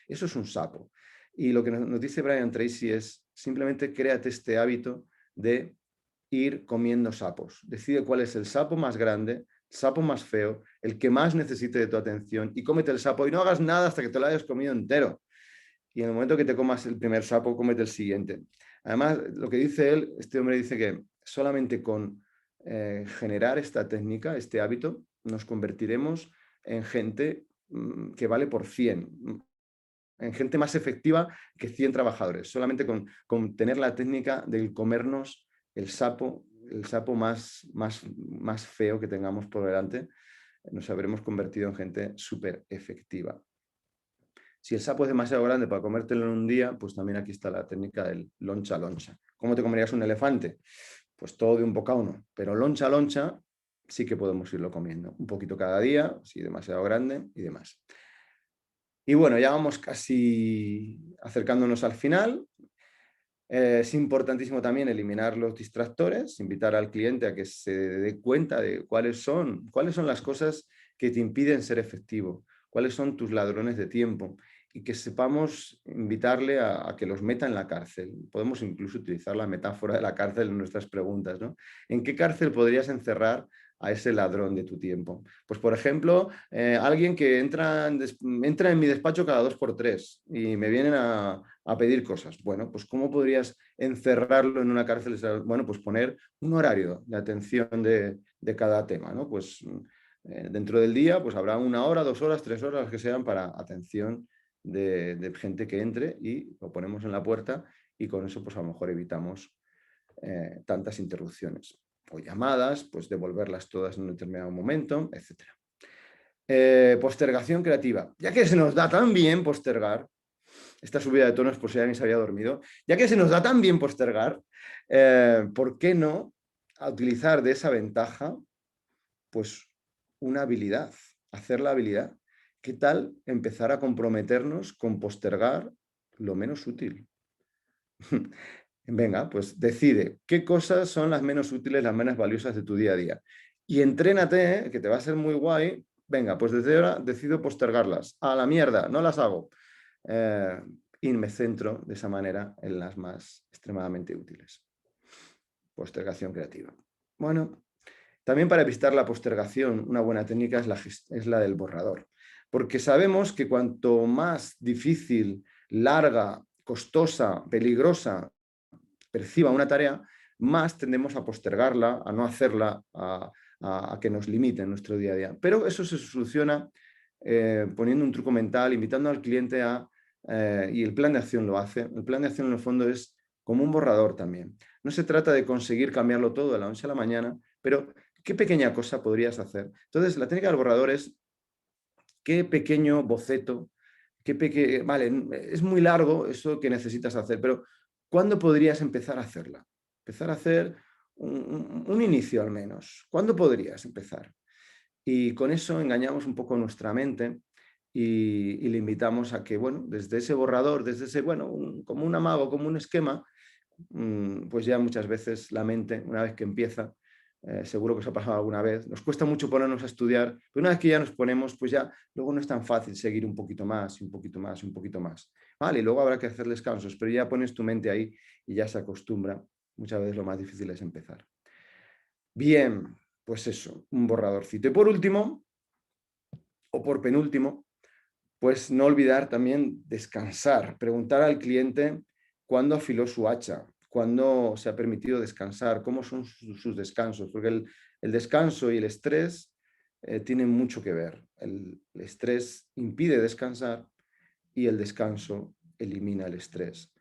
Eso es un sapo. Y lo que nos dice Brian Tracy es simplemente créate este hábito de ir comiendo sapos. Decide cuál es el sapo más grande, el sapo más feo, el que más necesite de tu atención y cómete el sapo y no hagas nada hasta que te lo hayas comido entero. Y en el momento que te comas el primer sapo, cómete el siguiente. Además, lo que dice él, este hombre dice que solamente con generar esta técnica, este hábito, nos convertiremos en gente que vale por 100, en gente más efectiva que 100 trabajadores. Solamente con tener la técnica de comernos el sapo más feo que tengamos por delante, nos habremos convertido en gente súper efectiva. Si el sapo es demasiado grande para comértelo en un día, pues también aquí está la técnica del loncha loncha. ¿Cómo te comerías un elefante? Pues todo de un bocado no, pero loncha loncha sí que podemos irlo comiendo. Un poquito cada día, si demasiado grande y demás. Y bueno, ya vamos casi acercándonos al final. Es importantísimo también eliminar los distractores, invitar al cliente a que se dé cuenta de cuáles son las cosas que te impiden ser efectivo, cuáles son tus ladrones de tiempo y que sepamos invitarle a que los meta en la cárcel. Podemos incluso utilizar la metáfora de la cárcel en nuestras preguntas, ¿no? ¿En qué cárcel podrías encerrar a ese ladrón de tu tiempo? Pues, por ejemplo, alguien que entra en mi despacho cada 2 por 3 y me vienen a pedir cosas. Bueno, pues ¿cómo podrías encerrarlo en una cárcel? Bueno, pues poner un horario de atención de cada tema, ¿no? Pues dentro del día pues habrá 1 hora, 2 horas, 3 horas, las que sean para atención de gente que entre y lo ponemos en la puerta y con eso pues a lo mejor evitamos tantas interrupciones o llamadas, pues devolverlas todas en un determinado momento, etc. Postergación creativa. Ya que se nos da tan bien postergar, esta subida de tonos por si alguien se había dormido, ya que se nos da tan bien postergar, ¿por qué no utilizar de esa ventaja pues una habilidad, hacer la habilidad? ¿Qué tal empezar a comprometernos con postergar lo menos útil? Venga, pues decide qué cosas son las menos útiles, las menos valiosas de tu día a día. Y entrénate, que te va a ser muy guay. Venga, pues desde ahora decido postergarlas. A la mierda, no las hago. Y me centro de esa manera en las más extremadamente útiles. Postergación creativa. Bueno, también para evitar la postergación, una buena técnica es la del borrador. Porque sabemos que cuanto más difícil, larga, costosa, peligrosa perciba una tarea, más tendemos a postergarla, a no hacerla, a que nos limite en nuestro día a día. Pero eso se soluciona poniendo un truco mental, invitando al cliente y el plan de acción lo hace. El plan de acción en el fondo es como un borrador también. No se trata de conseguir cambiarlo todo de la noche a la mañana, pero ¿qué pequeña cosa podrías hacer? Entonces, la técnica del borrador es qué pequeño boceto, vale, es muy largo eso que necesitas hacer, pero ¿cuándo podrías empezar a hacerla? Empezar a hacer un inicio al menos. ¿Cuándo podrías empezar? Y con eso engañamos un poco nuestra mente y le invitamos a que, bueno, desde ese borrador, desde ese, bueno, como un amago, como un esquema, pues ya muchas veces la mente, una vez que empieza, seguro que os ha pasado alguna vez, nos cuesta mucho ponernos a estudiar, pero una vez que ya nos ponemos, pues ya luego no es tan fácil seguir un poquito más, y un poquito más, y un poquito más. Vale, y luego habrá que hacer descansos, pero ya pones tu mente ahí y ya se acostumbra. Muchas veces lo más difícil es empezar. Bien, pues eso, un borradorcito. Y por último, o por penúltimo, pues no olvidar también descansar, preguntar al cliente cuándo afiló su hacha, cuándo se ha permitido descansar, cómo son sus descansos, porque el descanso y el estrés tienen mucho que ver. El estrés impide descansar y el descanso elimina el estrés.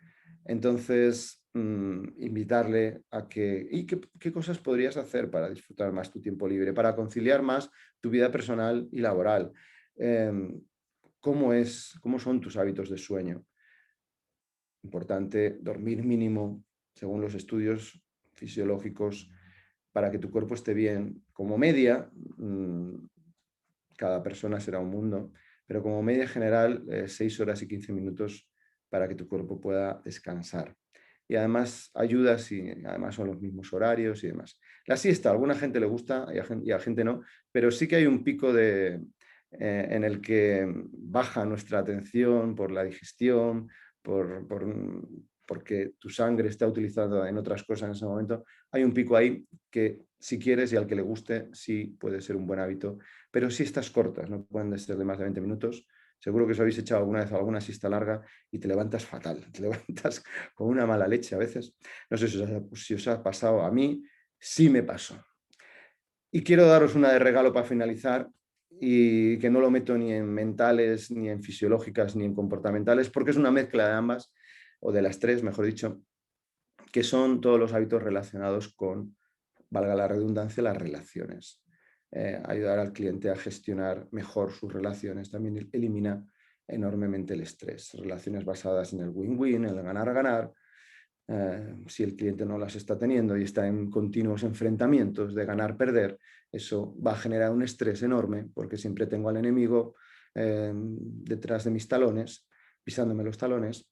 Entonces, invitarle a que... ¿Y qué cosas podrías hacer para disfrutar más tu tiempo libre, para conciliar más tu vida personal y laboral? ¿Cómo son tus hábitos de sueño? Importante dormir mínimo, según los estudios fisiológicos, para que tu cuerpo esté bien. Como media, cada persona será un mundo, pero como media general, 6 horas y 15 minutos para que tu cuerpo pueda descansar. Y además ayudas y además son los mismos horarios y demás. La siesta, a alguna gente le gusta y a gente no, pero sí que hay un pico de en el que baja nuestra atención por la digestión, porque tu sangre está utilizada en otras cosas en ese momento, hay un pico ahí que si quieres y al que le guste, sí puede ser un buen hábito, pero siestas cortas, no pueden ser de más de 20 minutos. Seguro que os habéis echado alguna vez alguna siesta larga y te levantas fatal, te levantas con una mala leche a veces. No sé si os ha pasado, a mí sí me pasó. Y quiero daros una de regalo para finalizar, y que no lo meto ni en mentales, ni en fisiológicas, ni en comportamentales, porque es una mezcla de ambas, o de las tres, mejor dicho, que son todos los hábitos relacionados con, valga la redundancia, las relaciones. Ayudar al cliente a gestionar mejor sus relaciones también elimina enormemente el estrés. Relaciones basadas en el win-win, en el ganar-ganar. Si el cliente no las está teniendo y está en continuos enfrentamientos de ganar-perder, eso va a generar un estrés enorme, porque siempre tengo al enemigo detrás de mis talones, pisándome los talones.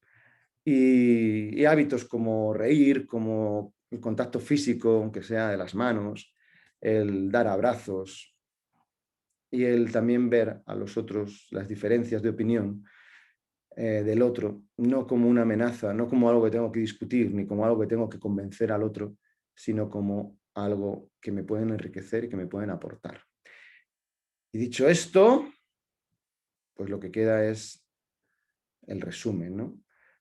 Y hábitos como reír, como el contacto físico, aunque sea de las manos, el dar abrazos y el también ver a los otros las diferencias de opinión del otro, no como una amenaza, no como algo que tengo que discutir, ni como algo que tengo que convencer al otro, sino como algo que me pueden enriquecer y que me pueden aportar. Y dicho esto, pues lo que queda es el resumen, ¿no?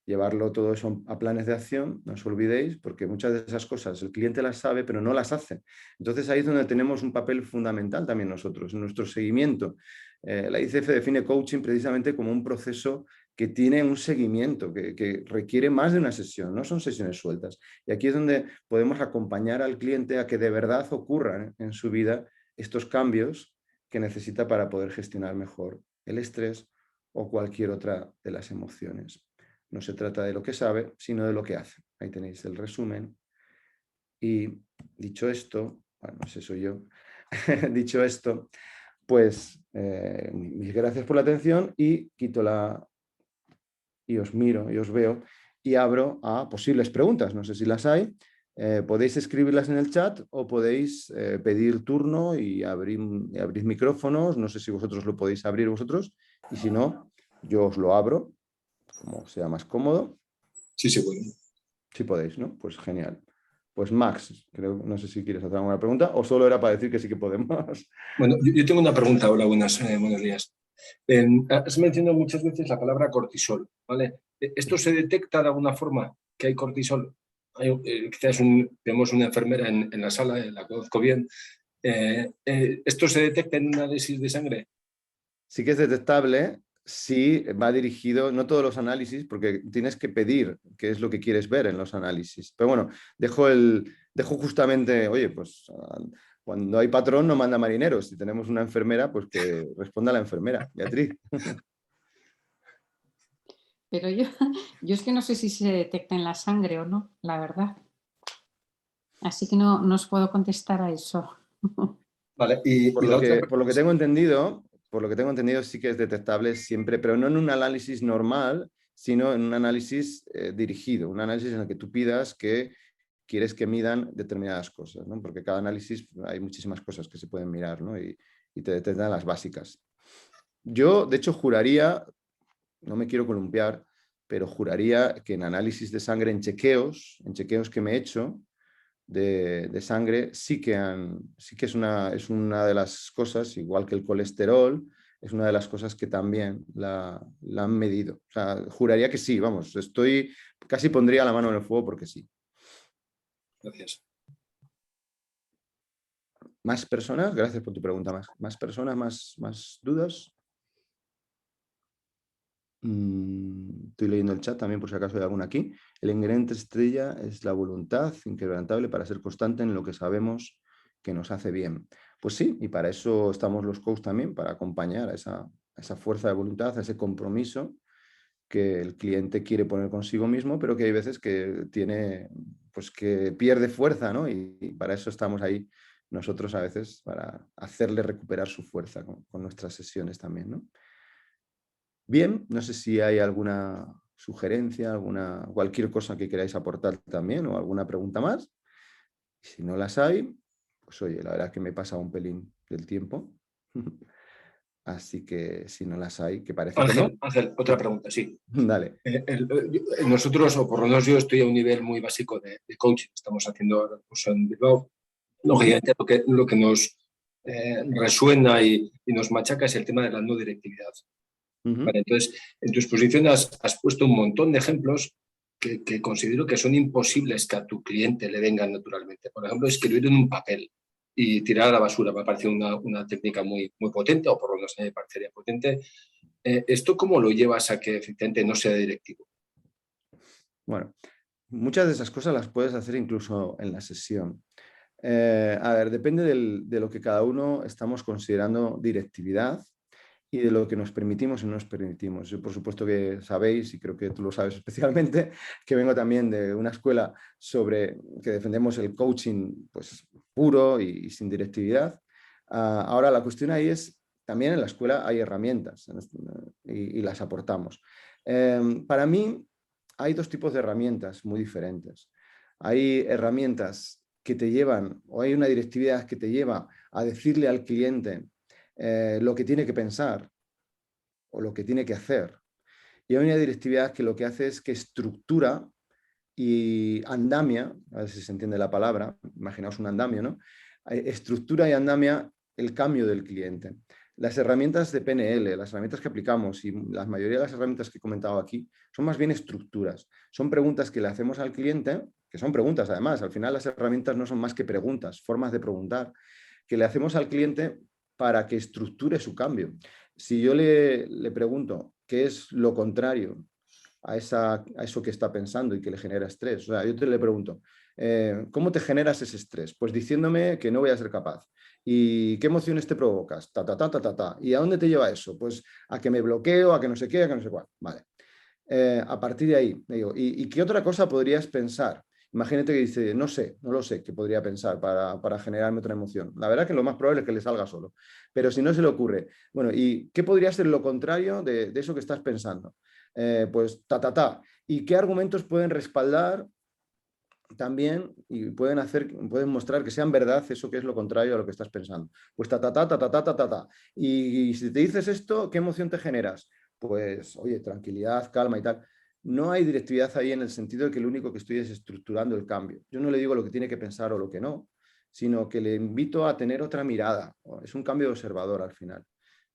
Llevarlo todo eso a planes de acción, no os olvidéis, porque muchas de esas cosas el cliente las sabe, pero no las hace. Entonces ahí es donde tenemos un papel fundamental también nosotros, en nuestro seguimiento. La ICF define coaching precisamente como un proceso que tiene un seguimiento, que requiere más de una sesión, no son sesiones sueltas. Y aquí es donde podemos acompañar al cliente a que de verdad ocurran en su vida estos cambios que necesita para poder gestionar mejor el estrés o cualquier otra de las emociones. No se trata de lo que sabe, sino de lo que hace. Ahí tenéis el resumen. Y dicho esto, bueno, ese soy yo, dicho esto, pues mil gracias por la atención y quito la... y os miro y os veo y abro a posibles preguntas. No sé si las hay. Podéis escribirlas en el chat o podéis pedir turno y abrir micrófonos. No sé si vosotros lo podéis abrir vosotros y si no, yo os lo abro, como sea más cómodo. Sí, se puede. Sí podéis, ¿no? Pues genial. Pues Max, no sé si quieres hacer alguna pregunta o solo era para decir que sí que podemos. Bueno, yo tengo una pregunta. Hola, buenos días. Has mencionado muchas veces la palabra cortisol, ¿vale? ¿Esto se detecta de alguna forma que hay cortisol? Quizás vemos una enfermera en la sala, la conozco bien. ¿Esto se detecta en un análisis de sangre? Sí que es detectable, sí va dirigido, no todos los análisis, porque tienes que pedir qué es lo que quieres ver en los análisis. Pero bueno, dejo justamente, oye, pues cuando hay patrón no manda marineros. Si tenemos una enfermera, pues que responda la enfermera. Beatriz. Pero yo es que no sé si se detecta en la sangre o no, la verdad. Así que no os puedo contestar a eso. Vale, Por lo que tengo entendido, sí que es detectable siempre, pero no en un análisis normal, sino en un análisis dirigido, un análisis en el que tú pidas que quieres que midan determinadas cosas, ¿no? Porque cada análisis hay muchísimas cosas que se pueden mirar, ¿no? Y te detectan las básicas. Yo, de hecho, juraría, no me quiero columpiar, pero juraría que en análisis de sangre, en chequeos que me he hecho, de sangre sí que es una de las cosas, igual que el colesterol, es una de las cosas que también la han medido. O sea, juraría que sí, vamos, casi pondría la mano en el fuego porque sí. Gracias. ¿Más personas? Gracias por tu pregunta. ¿Más personas? ¿Más dudas? Estoy leyendo el chat también por si acaso hay alguna aquí. El ingrediente estrella es la voluntad inquebrantable para ser constante en lo que sabemos que nos hace bien. Pues sí, y para eso estamos los coaches también, para acompañar a esa fuerza de voluntad, a ese compromiso que el cliente quiere poner consigo mismo, pero que hay veces que pues que pierde fuerza, ¿no? Y para eso estamos ahí nosotros a veces, para hacerle recuperar su fuerza con nuestras sesiones también, ¿no? Bien, no sé si hay alguna sugerencia, cualquier cosa que queráis aportar también o alguna pregunta más. Si no las hay, pues oye, la verdad es que me he pasado un pelín del tiempo. Así que si no las hay, que parece que no. Ángel, otra pregunta, sí. Dale. Nosotros, o por lo menos yo, estoy a un nivel muy básico de coaching. Estamos haciendo ahora el curso en Bilbao. Lógicamente, lo que nos resuena y nos machaca es el tema de la no directividad. Vale, entonces, en tu exposición has puesto un montón de ejemplos que considero que son imposibles que a tu cliente le vengan naturalmente. Por ejemplo, escribir en un papel y tirar a la basura me parece una técnica muy, muy potente, o por lo menos me parecería potente. ¿Esto cómo lo llevas a que efectivamente no sea directivo? Bueno, muchas de esas cosas las puedes hacer incluso en la sesión. A ver, depende de lo que cada uno estamos considerando directividad y de lo que nos permitimos y no nos permitimos. Yo, por supuesto que sabéis, y creo que tú lo sabes especialmente, que vengo también de una escuela sobre que defendemos el coaching pues, puro y sin directividad. Ahora, la cuestión ahí es, también en la escuela hay herramientas y las aportamos. Para mí, hay dos tipos de herramientas muy diferentes. Hay herramientas que te llevan, o hay una directividad que te lleva a decirle al cliente lo que tiene que pensar o lo que tiene que hacer. Y hay una directividad que lo que hace es que estructura y andamia, a ver si se entiende la palabra, imaginaos un andamio, ¿no? Estructura y andamia el cambio del cliente. Las herramientas de PNL, las herramientas que aplicamos y la mayoría de las herramientas que he comentado aquí son más bien estructuras. Son preguntas que le hacemos al cliente, que son preguntas además, al final las herramientas no son más que preguntas, formas de preguntar, que le hacemos al cliente para que estructure su cambio. Si yo le pregunto qué es lo contrario a eso que está pensando y que le genera estrés. O sea, yo le pregunto, ¿cómo te generas ese estrés? Pues diciéndome que no voy a ser capaz. ¿Y qué emociones te provocas? Ta, ta, ta, ta, ta, ta. ¿Y a dónde te lleva eso? Pues a que me bloqueo, a que no sé qué, a que no sé cuál. Vale. A partir de ahí, digo, ¿y qué otra cosa podrías pensar? Imagínate que dice, no sé, no lo sé, qué podría pensar para generarme otra emoción. La verdad que lo más probable es que le salga solo. Pero si no se le ocurre, bueno, ¿y qué podría ser lo contrario de eso que estás pensando? Pues ta, ta, ta. ¿Y qué argumentos pueden respaldar también y pueden mostrar que sean verdad eso que es lo contrario a lo que estás pensando? Pues ta, ta, ta, ta, ta, ta, ta, ta, ta. Y si te dices esto, ¿qué emoción te generas? Pues, oye, tranquilidad, calma y tal. No hay directividad ahí en el sentido de que lo único que estoy es estructurando el cambio. Yo no le digo lo que tiene que pensar o lo que no, sino que le invito a tener otra mirada. Es un cambio de observador al final,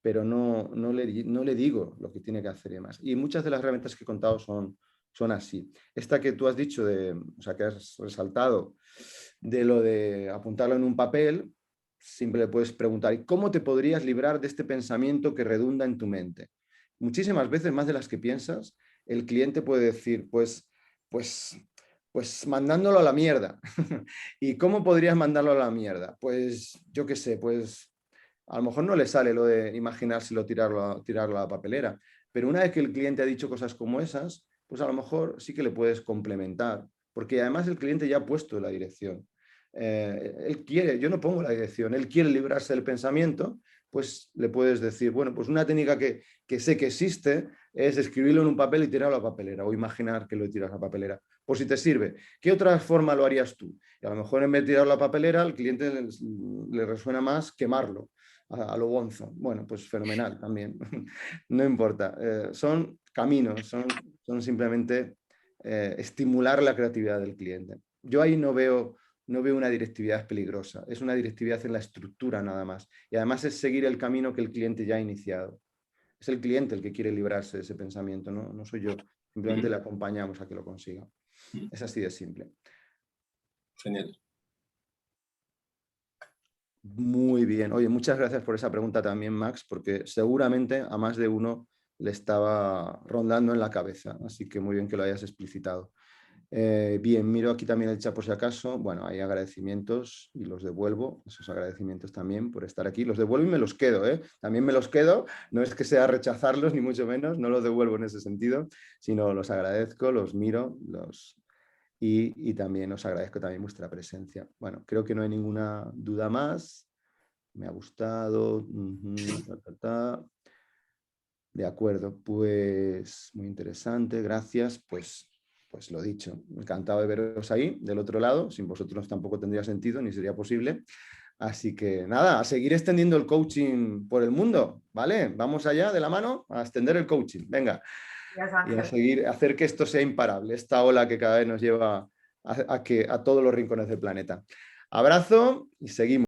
pero no le digo lo que tiene que hacer y demás. Y muchas de las herramientas que he contado son así. Esta que tú has dicho, o sea, que has resaltado, de lo de apuntarlo en un papel, siempre le puedes preguntar, ¿y cómo te podrías librar de este pensamiento que redunda en tu mente? Muchísimas veces, más de las que piensas, el cliente puede decir, pues mandándolo a la mierda. ¿Y cómo podrías mandarlo a la mierda? Pues yo qué sé, pues a lo mejor no le sale lo de imaginárselo tirarlo a la papelera, pero una vez que el cliente ha dicho cosas como esas, pues a lo mejor sí que le puedes complementar, porque además el cliente ya ha puesto la dirección. Él quiere, yo no pongo la dirección, él quiere librarse del pensamiento, pues le puedes decir, bueno, pues una técnica que sé que existe es escribirlo en un papel y tirarlo a la papelera, o imaginar que lo tiras a la papelera, por si te sirve. ¿Qué otra forma lo harías tú? Y a lo mejor en vez de tirarlo a la papelera, al cliente le resuena más quemarlo a lo bonzo. Bueno, pues fenomenal también, no importa. Son caminos, son simplemente estimular la creatividad del cliente. Yo ahí no veo una directividad peligrosa, es una directividad en la estructura nada más. Y además es seguir el camino que el cliente ya ha iniciado. Es el cliente el que quiere librarse de ese pensamiento, no soy yo. Simplemente le acompañamos a que lo consiga. Es así de simple. Genial. Muy bien. Oye, muchas gracias por esa pregunta también, Max, porque seguramente a más de uno le estaba rondando en la cabeza. Así que muy bien que lo hayas explicitado. Bien, miro aquí también el chat por si acaso. Bueno, hay agradecimientos y los devuelvo. Esos agradecimientos también por estar aquí. Los devuelvo y me los quedo, ¿eh? También me los quedo. No es que sea rechazarlos, ni mucho menos. No los devuelvo en ese sentido, sino los agradezco, los miro, y también os agradezco también vuestra presencia. Bueno, creo que no hay ninguna duda más. Me ha gustado. De acuerdo, pues muy interesante, gracias. Pues lo dicho, encantado de veros ahí, del otro lado. Sin vosotros tampoco tendría sentido ni sería posible. Así que nada, a seguir extendiendo el coaching por el mundo, ¿vale? Vamos allá de la mano a extender el coaching. Venga, y a seguir, a hacer que esto sea imparable, esta ola que cada vez nos lleva a todos los rincones del planeta. Abrazo y seguimos.